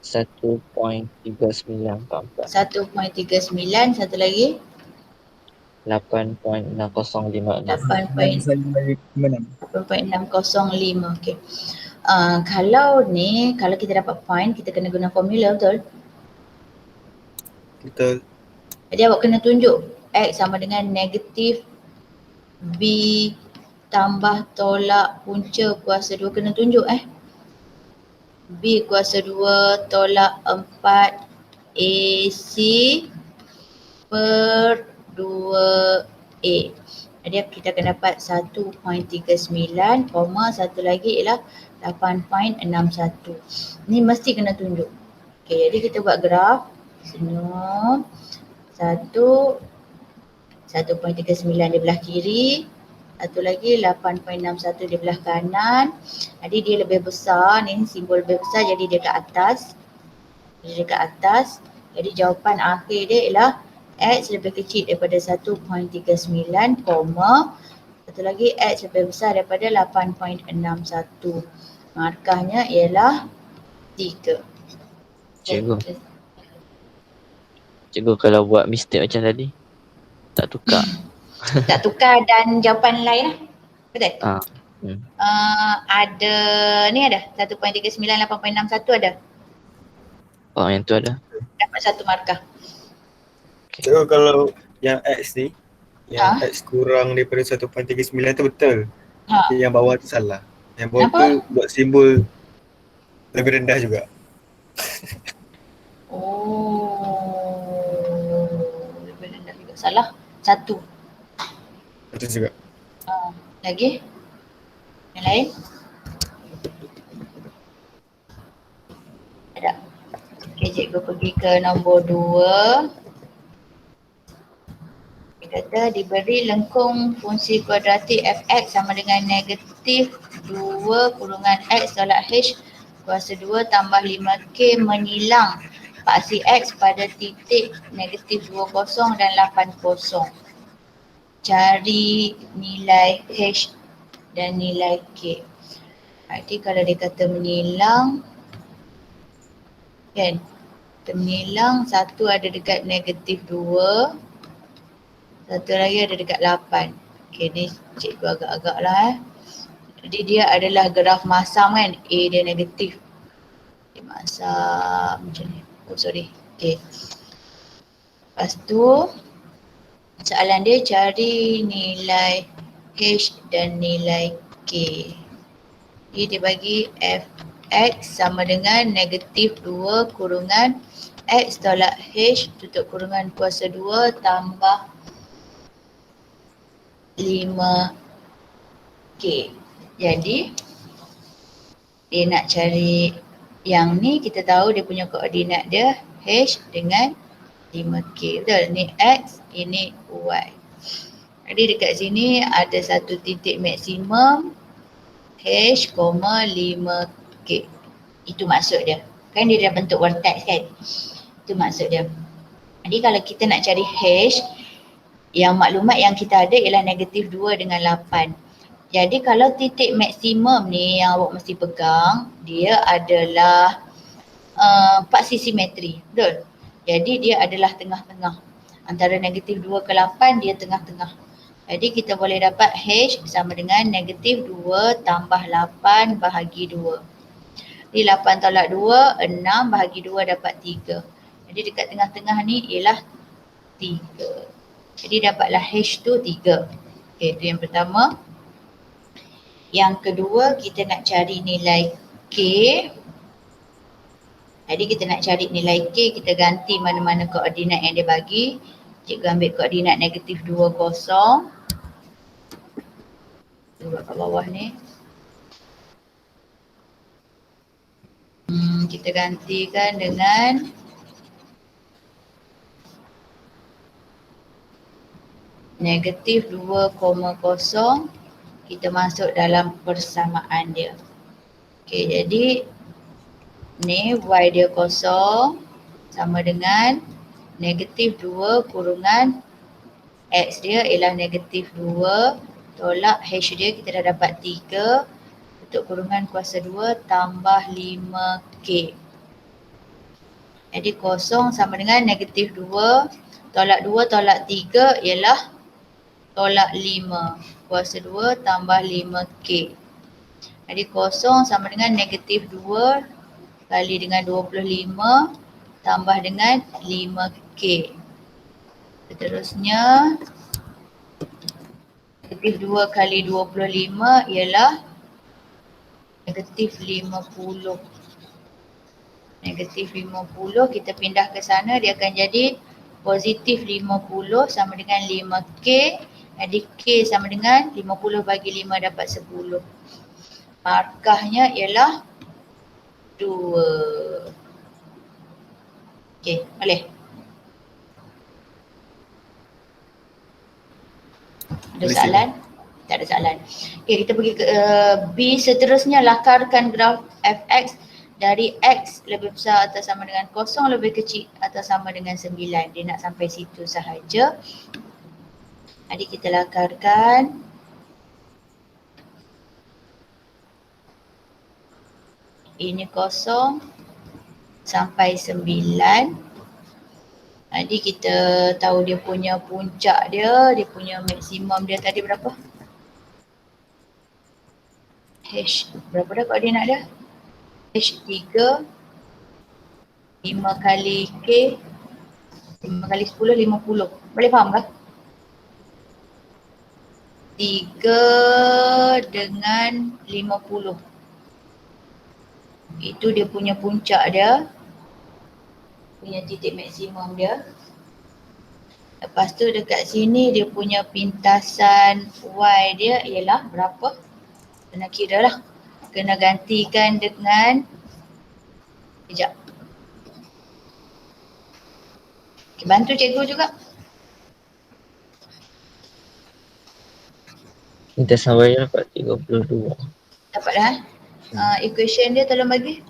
1.3944. 1.39, satu lagi 8.6056. 8.605. Okey. Kalau kita dapat point, kita kena guna formula, betul? Betul. Jadi awak kena tunjuk X sama dengan negatif B tambah tolak punca kuasa 2, kena tunjuk B kuasa 2 tolak 4 AC per 2A. Jadi kita akan dapat 1.39, satu lagi ialah 8.61. Ni mesti kena tunjuk. Okay, jadi kita buat graf. Senyum. 1.39 di belah kiri. Satu lagi 8.61 di belah kanan. Jadi dia lebih besar, ni simbol lebih besar, jadi dia kat atas. Jadi dekat atas. Jadi jawapan akhir dia ialah X lebih kecil daripada 1.39, satu lagi X lebih besar daripada 8.61. Markahnya ialah 3. Cikgu kalau buat mistake macam tadi, tak tukar. Tak tukar dan jawapan lain lah. Betul? Ada, ni ada 1.39, 8.61 ada. Yang tu ada. Dapat 1 markah. So kalau yang X ni, yang X kurang daripada 1.39 tu betul. Yang bawah tu salah. Yang bawah tu buat simbol lebih rendah juga. Lebih rendah juga. Salah. 1. Betul juga. Lagi? Yang lain? Ada. Okay, cikgu pergi ke nombor 2. Dia kata diberi lengkung fungsi kuadratik fx sama dengan negatif 2 kurungan x tolak h kuasa 2 tambah 5k menyilang paksi x pada titik negatif 20 dan 80. Cari nilai h dan nilai k. Jadi kalau dia kata menyilang, kan? Kita menyilang, satu ada dekat negatif 2. Satu lagi ada dekat 8. Okay, ni cikgu agak-agak lah Jadi dia adalah graf masam kan. A dia negatif. Okay, masam macam ni. Oh sorry. Okay. Lepas tu soalan dia cari nilai H dan nilai K. Jadi dia bagi Fx sama dengan negatif 2 kurungan X tolak H tutup kurungan kuasa 2 tambah 5K. Jadi dia nak cari yang ni, kita tahu dia punya koordinat dia H dengan 5K. Betul? Ni X, ini Y. Jadi dekat sini ada satu titik maksimum H, 5K. Itu maksud dia. Kan dia dah bentuk vertex kan? Itu maksud dia. Jadi kalau kita nak cari H, yang maklumat yang kita ada ialah negatif 2 dengan 8. Jadi kalau titik maksimum ni yang awak mesti pegang, dia adalah paksi simetri. Betul? Jadi dia adalah tengah-tengah. Antara negatif 2 ke 8 dia tengah-tengah. Jadi kita boleh dapat H sama dengan negatif 2 tambah 8 bahagi 2. Jadi 8 tolak 2, 6 bahagi 2 dapat 3. Jadi dekat tengah-tengah ni ialah 3. Jadi dapatlah H tu 3. Okay, itu yang pertama. Yang kedua kita nak cari nilai K. Jadi kita nak cari nilai K, kita ganti mana-mana koordinat yang dia bagi. Cikgu ambil koordinat negatif 2, 0. Buat kat bawah ni. Kita gantikan dengan negatif 2, 0. Kita masuk dalam persamaan dia. Okey, jadi ni Y dia 0 sama dengan negatif 2 kurungan X dia ialah negatif 2 tolak H dia kita dah dapat 3 untuk kurungan kuasa 2 tambah 5K. Jadi 0 sama dengan negatif 2 tolak 2 tolak 3 ialah tolak 5 kuasa 2 tambah 5K. Jadi 0 sama dengan negatif 2 kali dengan 25 tambah dengan 5K. Seterusnya negatif 2 kali 25 ialah negatif 50. Negatif 50 kita pindah ke sana dia akan jadi positif 50 sama dengan 5K. Jadi K sama dengan 50 bagi 5 dapat 10. Markahnya ialah 2. Okey, boleh? Ada soalan? Tak ada soalan. Okey, kita pergi ke B. Seterusnya lakarkan graf fx dari x lebih besar atau sama dengan 0 lebih kecil atau sama dengan 9. Dia nak sampai situ sahaja. Jadi kita lakarkan. Ini 0 sampai 9. Jadi kita tahu dia punya puncak dia punya maksimum dia tadi berapa? H, berapa dah koordinat dia? H3, 5 kali K, 5 kali 10, 50. Boleh faham kah? 3 dengan 50. Itu dia punya puncak dia. Punya titik maksimum dia. Lepas tu dekat sini dia punya pintasan Y dia ialah berapa? Kena kira lah. Kena gantikan dengan sekejap. Okay, bantu cikgu juga. Pintasan Y dapat 32. Dapat dah? Equation dia tolong bagi.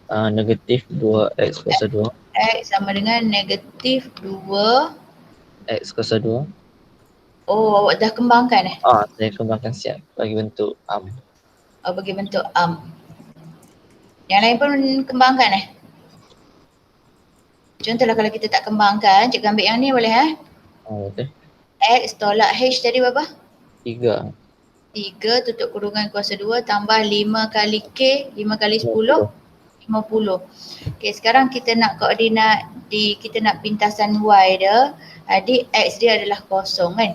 Negatif 2x kuasa 2. X sama dengan negatif 2. X kuasa 2. Oh, awak dah kembangkan eh? Saya kembangkan siap bagi bentuk arm. Oh, bagi bentuk arm. Yang lain pun kembangkan eh? Contohlah kalau kita tak kembangkan, cikgu ambil yang ni boleh eh? Betul. X tolak H tadi berapa? 3. 3 tutup kurungan kuasa 2 tambah 5 kali K, 5 kali 10, 50. Okay, sekarang kita nak koordinat kita nak pintasan Y dia. Jadi X dia adalah 0 kan?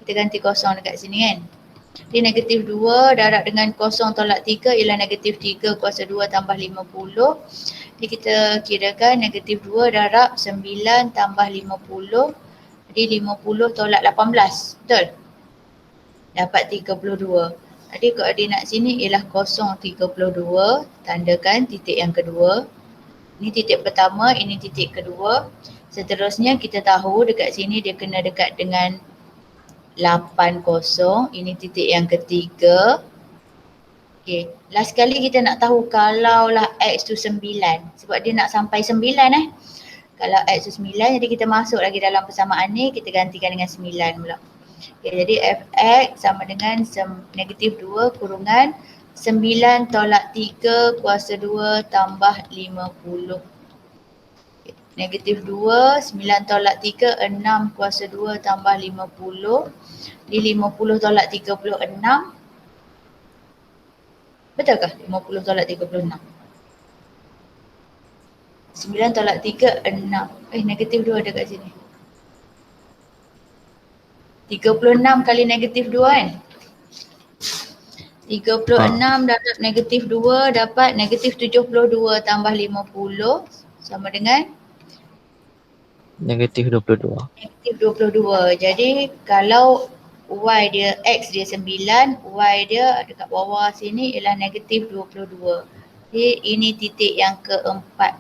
Kita ganti 0 dekat sini kan? Jadi negatif 2 darab dengan 0 tolak 3 ialah negatif 3 kuasa 2 tambah 50. Jadi kita kirakan negatif 2 darab 9 tambah 50. Jadi 50 tolak 18, betul? Dapat 32. Jadi koordinat sini ialah 032, tandakan titik yang kedua. Ini titik pertama, ini titik kedua. Seterusnya kita tahu dekat sini dia kena dekat dengan 80, ini titik yang ketiga. Okay, last kali kita nak tahu kalaulah X tu 9, sebab dia nak sampai 9 Kalau X tu 9, jadi kita masuk lagi dalam persamaan ni, kita gantikan dengan 9 pula. Okay, jadi Fx sama dengan negatif 2 kurungan 9 tolak 3 kuasa 2 tambah 50. Okay. Negatif 2, 9 tolak 3, 6 kuasa 2 tambah 50. Di 50 tolak 36. Betulkah 50 tolak 36? 9 tolak 3, 6. Negatif 2 ada kat sini. 36 kali negatif 2 kan? 36 darab negatif 2 dapat negatif 72 tambah 50 sama dengan Negatif 22. negatif 22. Jadi kalau Y dia, X dia 9, Y dia dekat bawah sini ialah negatif 22. Jadi ini titik yang keempat.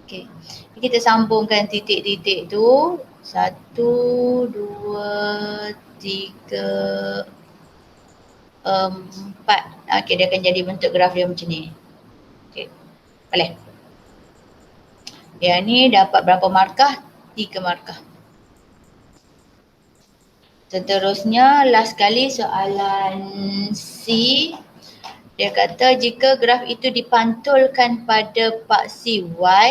Okey. Kita sambungkan titik-titik tu. 1, 2, 3, 4. Okey, dia akan jadi bentuk graf dia macam ni. Okey. Boleh. Yang ni dapat berapa markah? 3 markah. Seterusnya last kali soalan C. Dia kata jika graf itu dipantulkan pada paksi Y,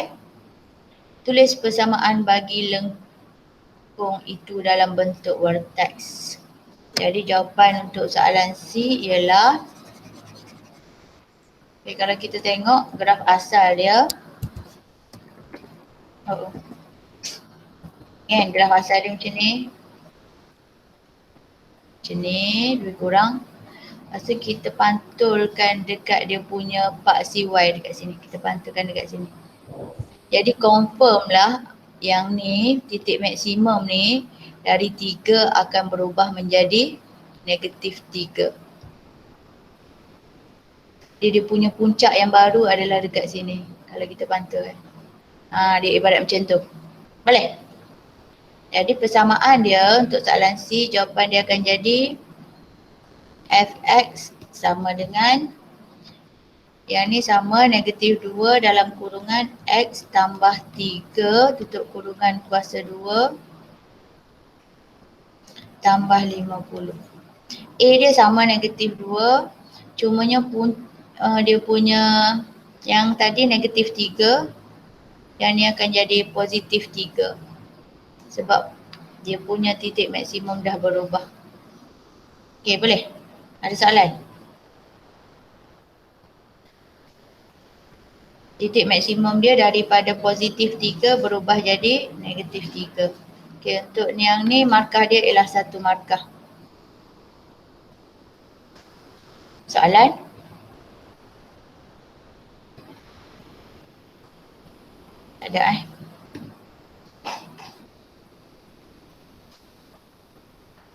tulis persamaan bagi lengkung itu dalam bentuk vertex. Jadi jawapan untuk soalan C ialah, kalau kita tengok graf asal dia, kan graf asal dia macam ni. Macam ni, lebih kurang. Lepas tu kita pantulkan dekat dia punya paksi Y dekat sini. Kita pantulkan dekat sini. Jadi confirm lah yang ni, titik maksimum ni dari 3 akan berubah menjadi negatif 3. Dia punya puncak yang baru adalah dekat sini. Kalau kita pantulkan. Dia ibarat macam tu. Boleh? Jadi persamaan dia untuk soalan C, jawapan dia akan jadi Fx sama dengan, yang ni sama negatif 2 dalam kurungan X tambah 3 tutup kurungan kuasa 2 tambah 50. A dia sama negatif 2, cumanya dia punya yang tadi negatif 3, yang ni akan jadi positif 3. Sebab dia punya titik maksimum dah berubah. Okey, boleh? Ada soalan? Titik maksimum dia daripada positif 3 berubah jadi negatif 3. Okey, untuk yang ni markah dia ialah 1 markah. Soalan? Ada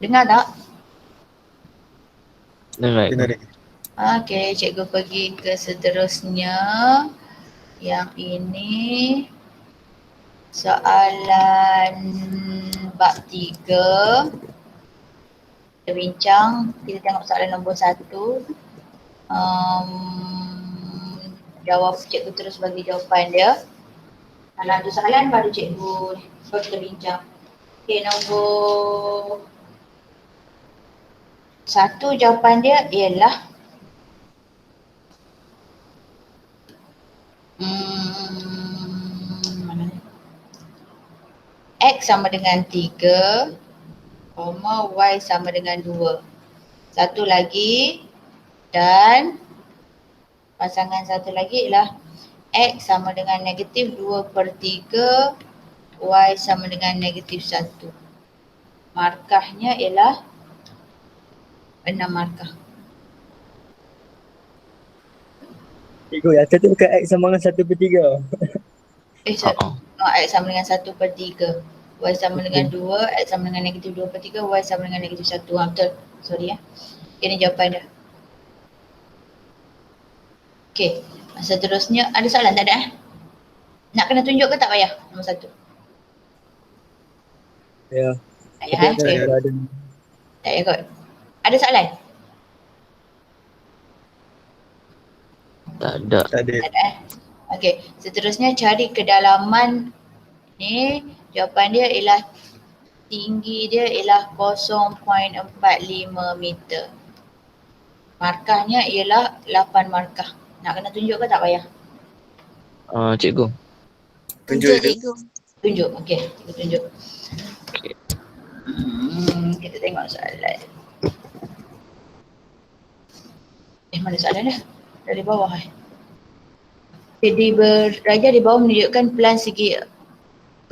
Dengar tak? Dengar. Okey, cikgu pergi ke seterusnya. Yang ini soalan bab 3. Kita bincang, kita tengok soalan nombor 1. Jawab, cikgu terus bagi jawapan dia. Kalau ada soalan baru cikgu kita bincang. Okey, nombor 1 jawapan dia ialah X sama dengan 3, Y sama dengan 2. Satu lagi dan pasangan satu lagi ialah X sama dengan negatif 2/3, Y sama dengan negatif 1. Markahnya ialah 6 markah. Cikgu, yang tu bukan X sama dengan 1/3. X sama dengan 1/3. Y sama dengan 2, X sama dengan negatif 2/3, Y sama dengan negatif 1. Betul. Sorry ya. Ini jawapan dia. Okey. Seterusnya, ada soalan tak ada? Nak kena tunjuk ke tak payah? Nombor 1. Ya. Tak payah Tak payah kot. Ada soalan? Tak ada. Tak ada. Okey, seterusnya cari kedalaman ni. Jawapan dia ialah tinggi dia ialah 0.45 meter. Markahnya ialah 8 markah. Nak kena tunjuk ke tak payah? Cikgu. Tunjuk je. cikgu. Tunjuk. Okey, kita tunjuk. Okay. Kita tengok soalan. Mana soalan dah? Dari bawah Jadi beraja di bawah menunjukkan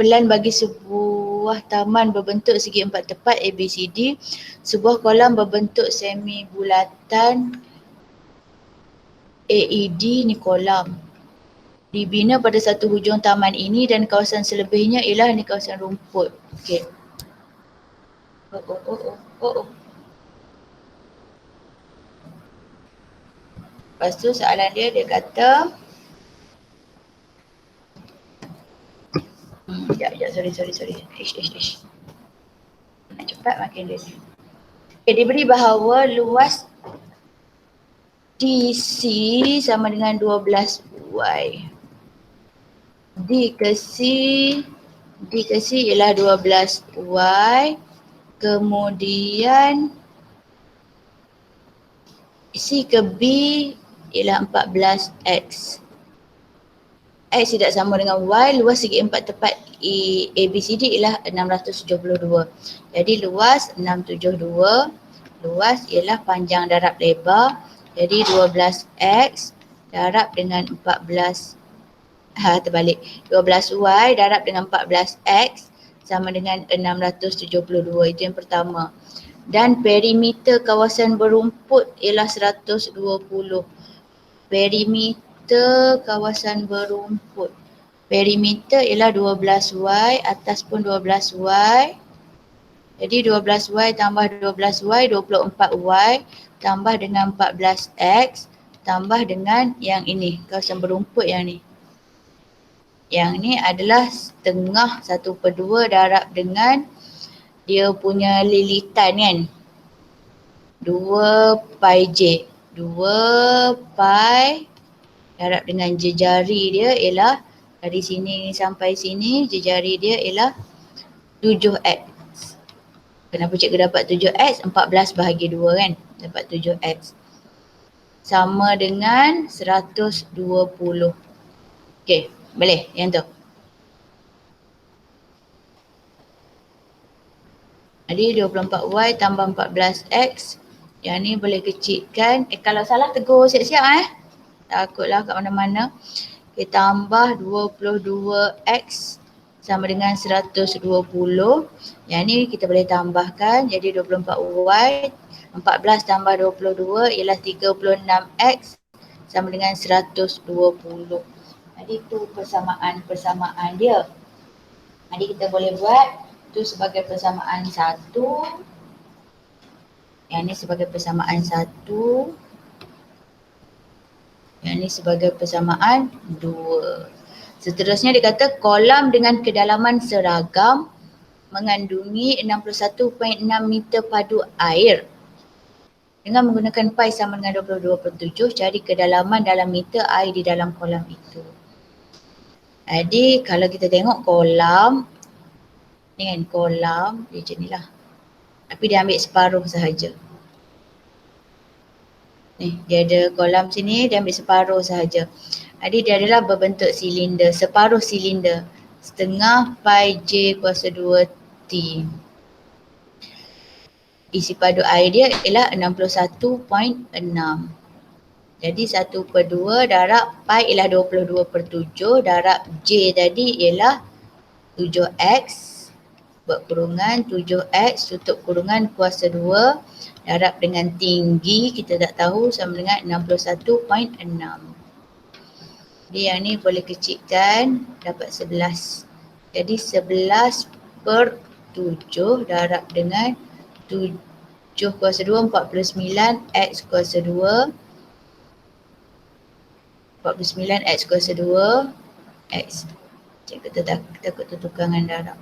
pelan bagi sebuah taman berbentuk segi empat tepat ABCD. Sebuah kolam berbentuk semi bulatan AED ni kolam. Dibina pada satu hujung taman ini dan kawasan selebihnya ialah ni kawasan rumput. Okey. Lepas tu soalan dia kata sorry. Ish. Nak cepat makin dia. Okay, diberi bahawa luas DC sama dengan 12Y. D ke C ialah 12Y. Kemudian C ke B ialah 14X. X tidak sama dengan Y, luas segi empat tepat ABCD ialah 672. Jadi luas 672, luas ialah panjang darab lebar. Jadi 12X darab dengan 14, terbalik. 12Y darab dengan 14X sama dengan 672, itu yang pertama. Dan perimeter kawasan berumput ialah 120. Perimeter kawasan berumput. Perimeter ialah 12Y, atas pun 12Y. Jadi 12Y tambah 12Y, 24Y tambah dengan 14X tambah dengan yang ini, kawasan berumput yang ni. Yang ni adalah setengah 1/2 darab dengan dia punya lilitan kan. 2 pi J. 2 pi darab dengan jejari dia ialah dari sini sampai sini, jejari dia ialah 7X. Kenapa cikgu dapat 7X? 14 bahagi 2 kan. Dapat 7X. Sama dengan 120. Okey, boleh yang tu. Jadi 24Y tambah 14X. Yang ni boleh kecilkan. Kalau salah tegur siap-siap Takutlah kat mana-mana. Okay, tambah 22X sama dengan 120. Yang ni kita boleh tambahkan. Jadi 24Y, 14 tambah 22 ialah 36X sama dengan 120. Jadi itu persamaan dia. Jadi kita boleh buat itu sebagai persamaan 1. Yang ni sebagai persamaan 1. Yang ni sebagai persamaan 2. Seterusnya dia kata kolam dengan kedalaman seragam mengandungi 61.6 meter padu air. Dengan menggunakan pi sama dengan 22/7, cari kedalaman dalam meter air di dalam kolam itu. Jadi kalau kita tengok kolam, ni kan kolam dia macam ni lah. Tapi dia ambil separuh sahaja. Ni dia ada kolam sini, dia ambil separuh sahaja. Jadi dia adalah berbentuk silinder, separuh silinder. Setengah pi J kuasa 2T. Isi padu air dia ialah 61.6. Jadi 1/2 darab pi ialah 22/7 darab J tadi ialah 7X buat kurungan 7X tutup kurungan kuasa 2 darab dengan tinggi kita tak tahu sama dengan 61.6. Jadi yang ni boleh kecilkan dapat 11. Jadi 11/7 darab dengan 7 kuasa 2 49 X kuasa 2. 49X kuasa 2 X. Cikgu takut tertukangan darab.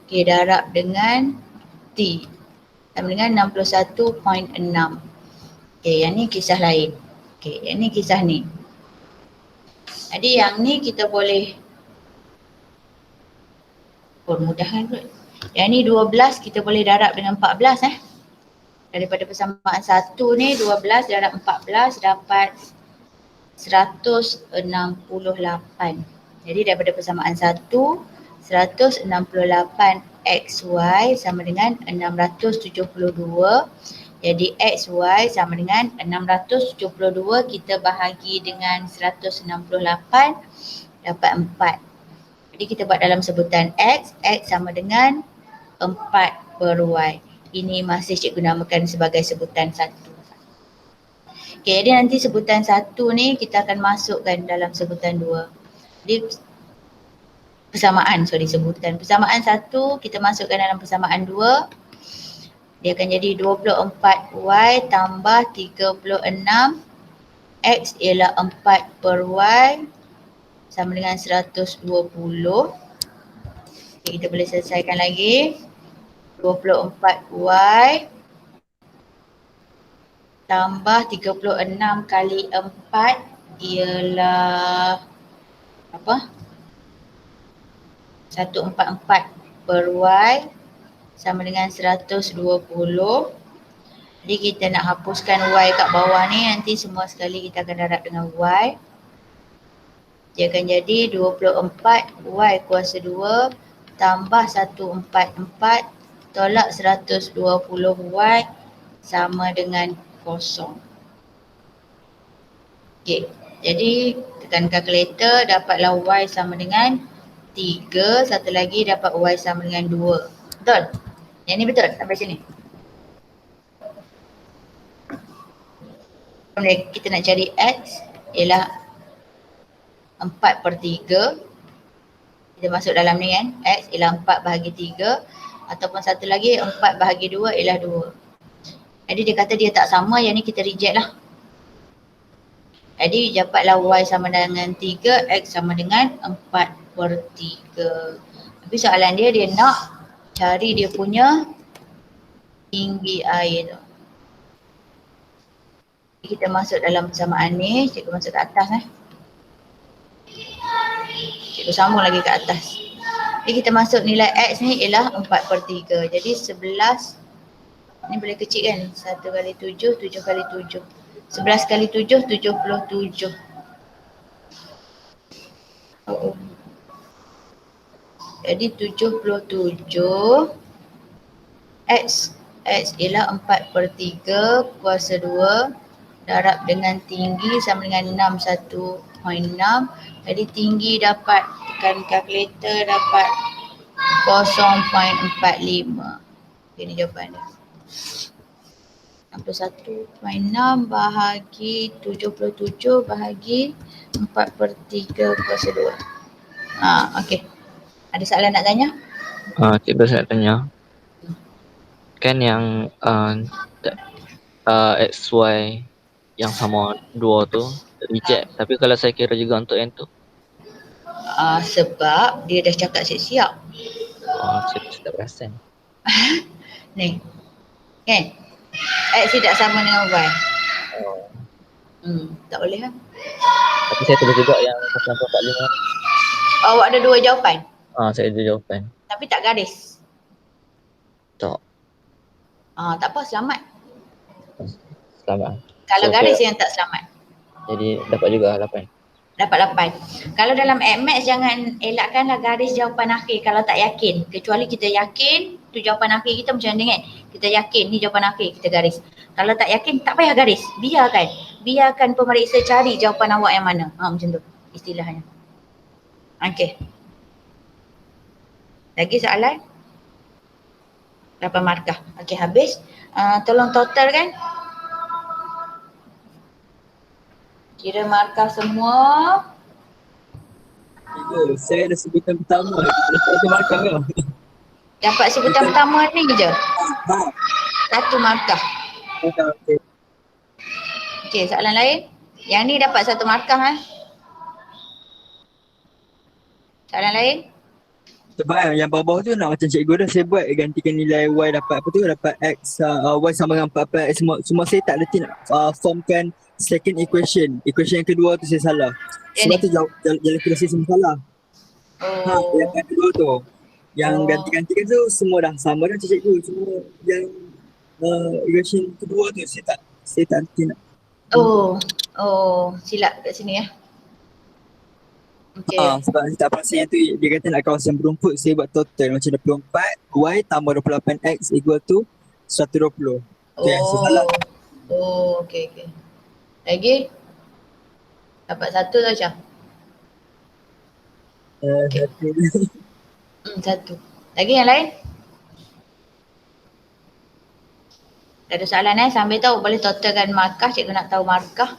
Okey, darab dengan T. Sama dengan 61.6. Okey, yang ni kisah lain. Okey, yang ni kisah ni. Jadi yang ni kita boleh permudahan kot. Yang ni 12 kita boleh darab dengan 14 Daripada persamaan 1 ni 12 darab 14 dapat 168. Jadi daripada persamaan 1, 168 XY sama dengan 672. Jadi XY sama dengan 672 kita bahagi dengan 168 dapat 4. Jadi kita buat dalam sebutan X sama dengan 4 per Y. Ini masih cikgu namakan sebagai sebutan 1. Okay, jadi nanti sebutan 1 ni kita akan masukkan dalam sebutan 2. Jadi sebutan. Persamaan 1 kita masukkan dalam persamaan 2. Dia akan jadi 24Y tambah 36. X ialah 4 per Y sama dengan 120. Okay, kita boleh selesaikan lagi. 24Y tambah 36 kali 4 ialah apa? 144 per Y sama dengan 120. Jadi kita nak hapuskan Y kat bawah ni, nanti semua sekali kita akan darab dengan Y. Dia akan jadi 24 Y kuasa 2 tambah 144 tolak 120 Y sama dengan 0. Okay, jadi tekan kalkulator, dapatlah Y sama dengan 3, satu lagi dapat Y sama dengan 2. Betul? Yang ni betul sampai sini? Kemudian kita nak cari X ialah 4 per 3. Kita masuk dalam ni kan, X ialah 4 bahagi 3 ataupun satu lagi 4 bahagi 2 ialah 2. Jadi dia kata dia tak sama, yang ni kita reject lah. Jadi dapatlah Y sama dengan 3, X sama dengan 4 per 3. Tapi soalan dia nak cari dia punya tinggi air tu. Kita masuk dalam persamaan ni, cikgu masuk ke atas cikgu sambung lagi ke atas. Jadi kita masuk nilai X ni ialah 4 per 3. Jadi 11, ni boleh kecil kan? 1 kali 7, 7 kali 7. 11 kali 7, 77. Jadi 77 X ialah 4 per 3 kuasa 2 darab dengan tinggi sama dengan 61.6. Jadi tinggi dapat, tekan kalkulator dapat 0.45. Ini jawapan dia. 61.6 bahagi 77 bahagi 4 per 3 kuasa 2. Okey. Ada soalan nak tanya? Cikgu saya nak tanya. Kan yang XY yang sama 2 tu reject. Tapi kalau saya kira juga untuk yang tu? Sebab dia dah cakap siap-siap. Saya tak perasan. Ni. Kan? X tidak sama dengan Y. Tak boleh kan? Tapi saya tulis juga yang 0.45. Awak ada 2 jawapan? Saya ada jawapan. Tapi tak garis? Tak. Tak apa, selamat. Selamat. Kalau garis yang tak selamat. Jadi dapat juga 8. Dapat 8. Kalau dalam Maths jangan elakkanlah garis jawapan akhir kalau tak yakin. Kecuali kita yakin tu jawapan akhir kita macam ni kan. Kita yakin ni jawapan akhir, kita garis. Kalau tak yakin tak payah garis. Biarkan pemeriksa cari jawapan awak yang mana. Macam tu istilahnya. Okey. Lagi soalan? Berapa markah? Okey, habis. Tolong total kan. Kira markah semua. Saya ada sebutan pertama. Satu markah ke? Dapat sebutan pertama ni je. 1 markah. Okey, soalan lain? Yang ni dapat 1 markah Soalan lain? Sebab yang bawah tu nak macam cikgu dah saya buat gantikan nilai Y dapat apa tu, dapat X, Y sama dengan 4 X semua saya tak reti nak formkan second equation. Equation yang kedua tu saya salah. Sebab tu jalan kedua saya semua salah. Yang kedua tu. Yang ganti-gantikan tu semua dah sama dah cikgu. Cuma yang equation kedua tu saya tak reti nak. Silap kat sini ya. Okay. Sebab saya tak pasti yang tu dia kata nak kawasan berumput, saya buat total macam 24 Y tambah 28 X equal to 120. Tu yang saya salah. Okay. Lagi? Dapat satu tu Syah? Satu. Satu. Lagi yang lain? Tak ada soalan sambil tahu boleh totalkan markah. Cikgu nak tahu markah.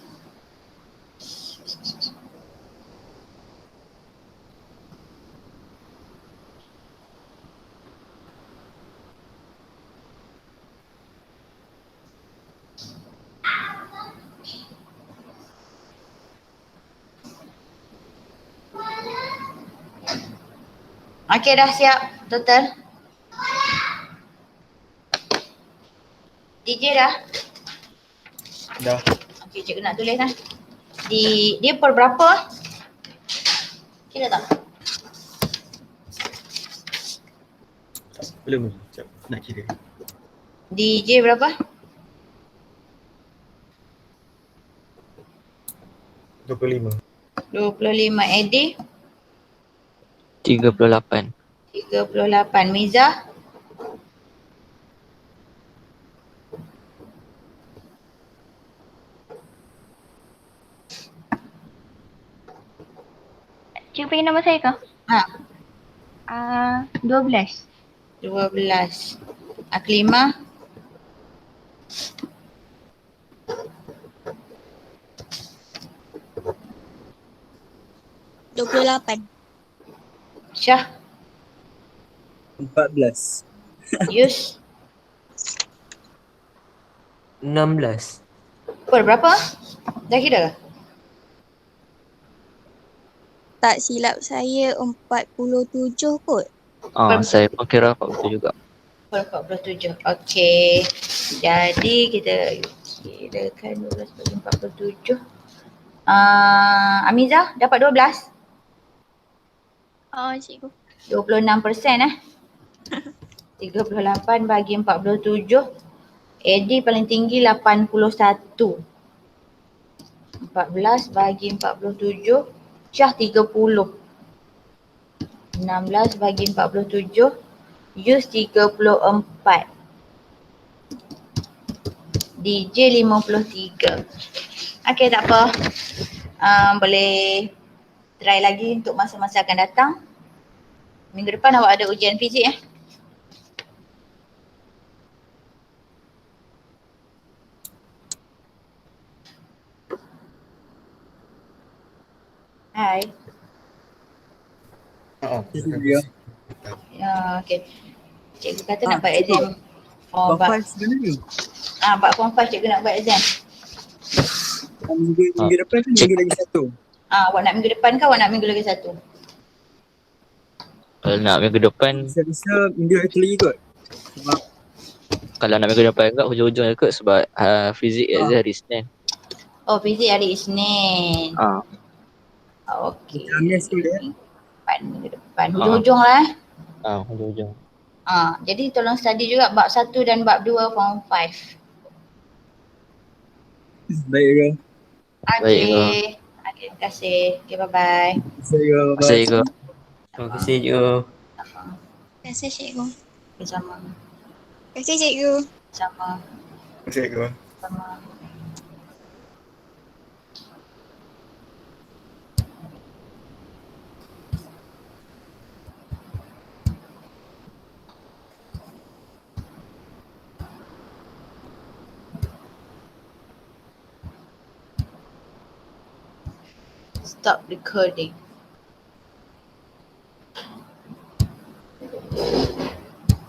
Okey, dah siap total? DJ dah? Dah. Okey, cikgu nak tulis lah. Dia per berapa? Kira tak? Belum. Sekejap. Nak kira. DJ berapa? 25. 25. Eddie? 38. 38. Miza? Cikgu panggil nama saya ke? 12. 12. Aklimah? 28. Syah? 14. Yus? 16. Per berapa? Dah kira ke? Tak silap saya 47 kot. Saya pun kira 40 juga. Per 47. Okey. Jadi kita kirakan 12 bagi 47. Amiza dapat 12? Cikgu. 26%. 38 bagi 47. Eddie paling tinggi 81. 14 bagi 47. Syah 30. 16 bagi 47. Yus 34. DJ 53. Okey, tak apa. Boleh try lagi untuk masa-masa akan datang. Minggu depan awak ada ujian fizik Hai. Okey. Cikgu kata nak buat exam. Form 5 sebenarnya. Buat form 5 cikgu nak buat exam. Minggu depan tu minggu lagi satu. Awak nak minggu depan ke awak nak minggu lagi satu? Kalau nak minggu depan, Saya rasa minggu lagi kot. kalau nak minggu depan agak hujung-hujung je kot sebab fizik exam hari Isnin. Oh, fizik hari Isnin. Okey. Khamis tu dia. Minggu depan. Hujung-hujung lah. Hujung-hujung. Jadi tolong study juga bab 1 dan bab 2 form 5. Baik ke? Okey. Terima kasih. Okay, bye-bye. Terima kasih ke. Terima kasih cikgu. Terima kasih cikgu. Bersama. Terima kasih cikgu. Sama. Terima kasih cikgu. Sama. Stop recording.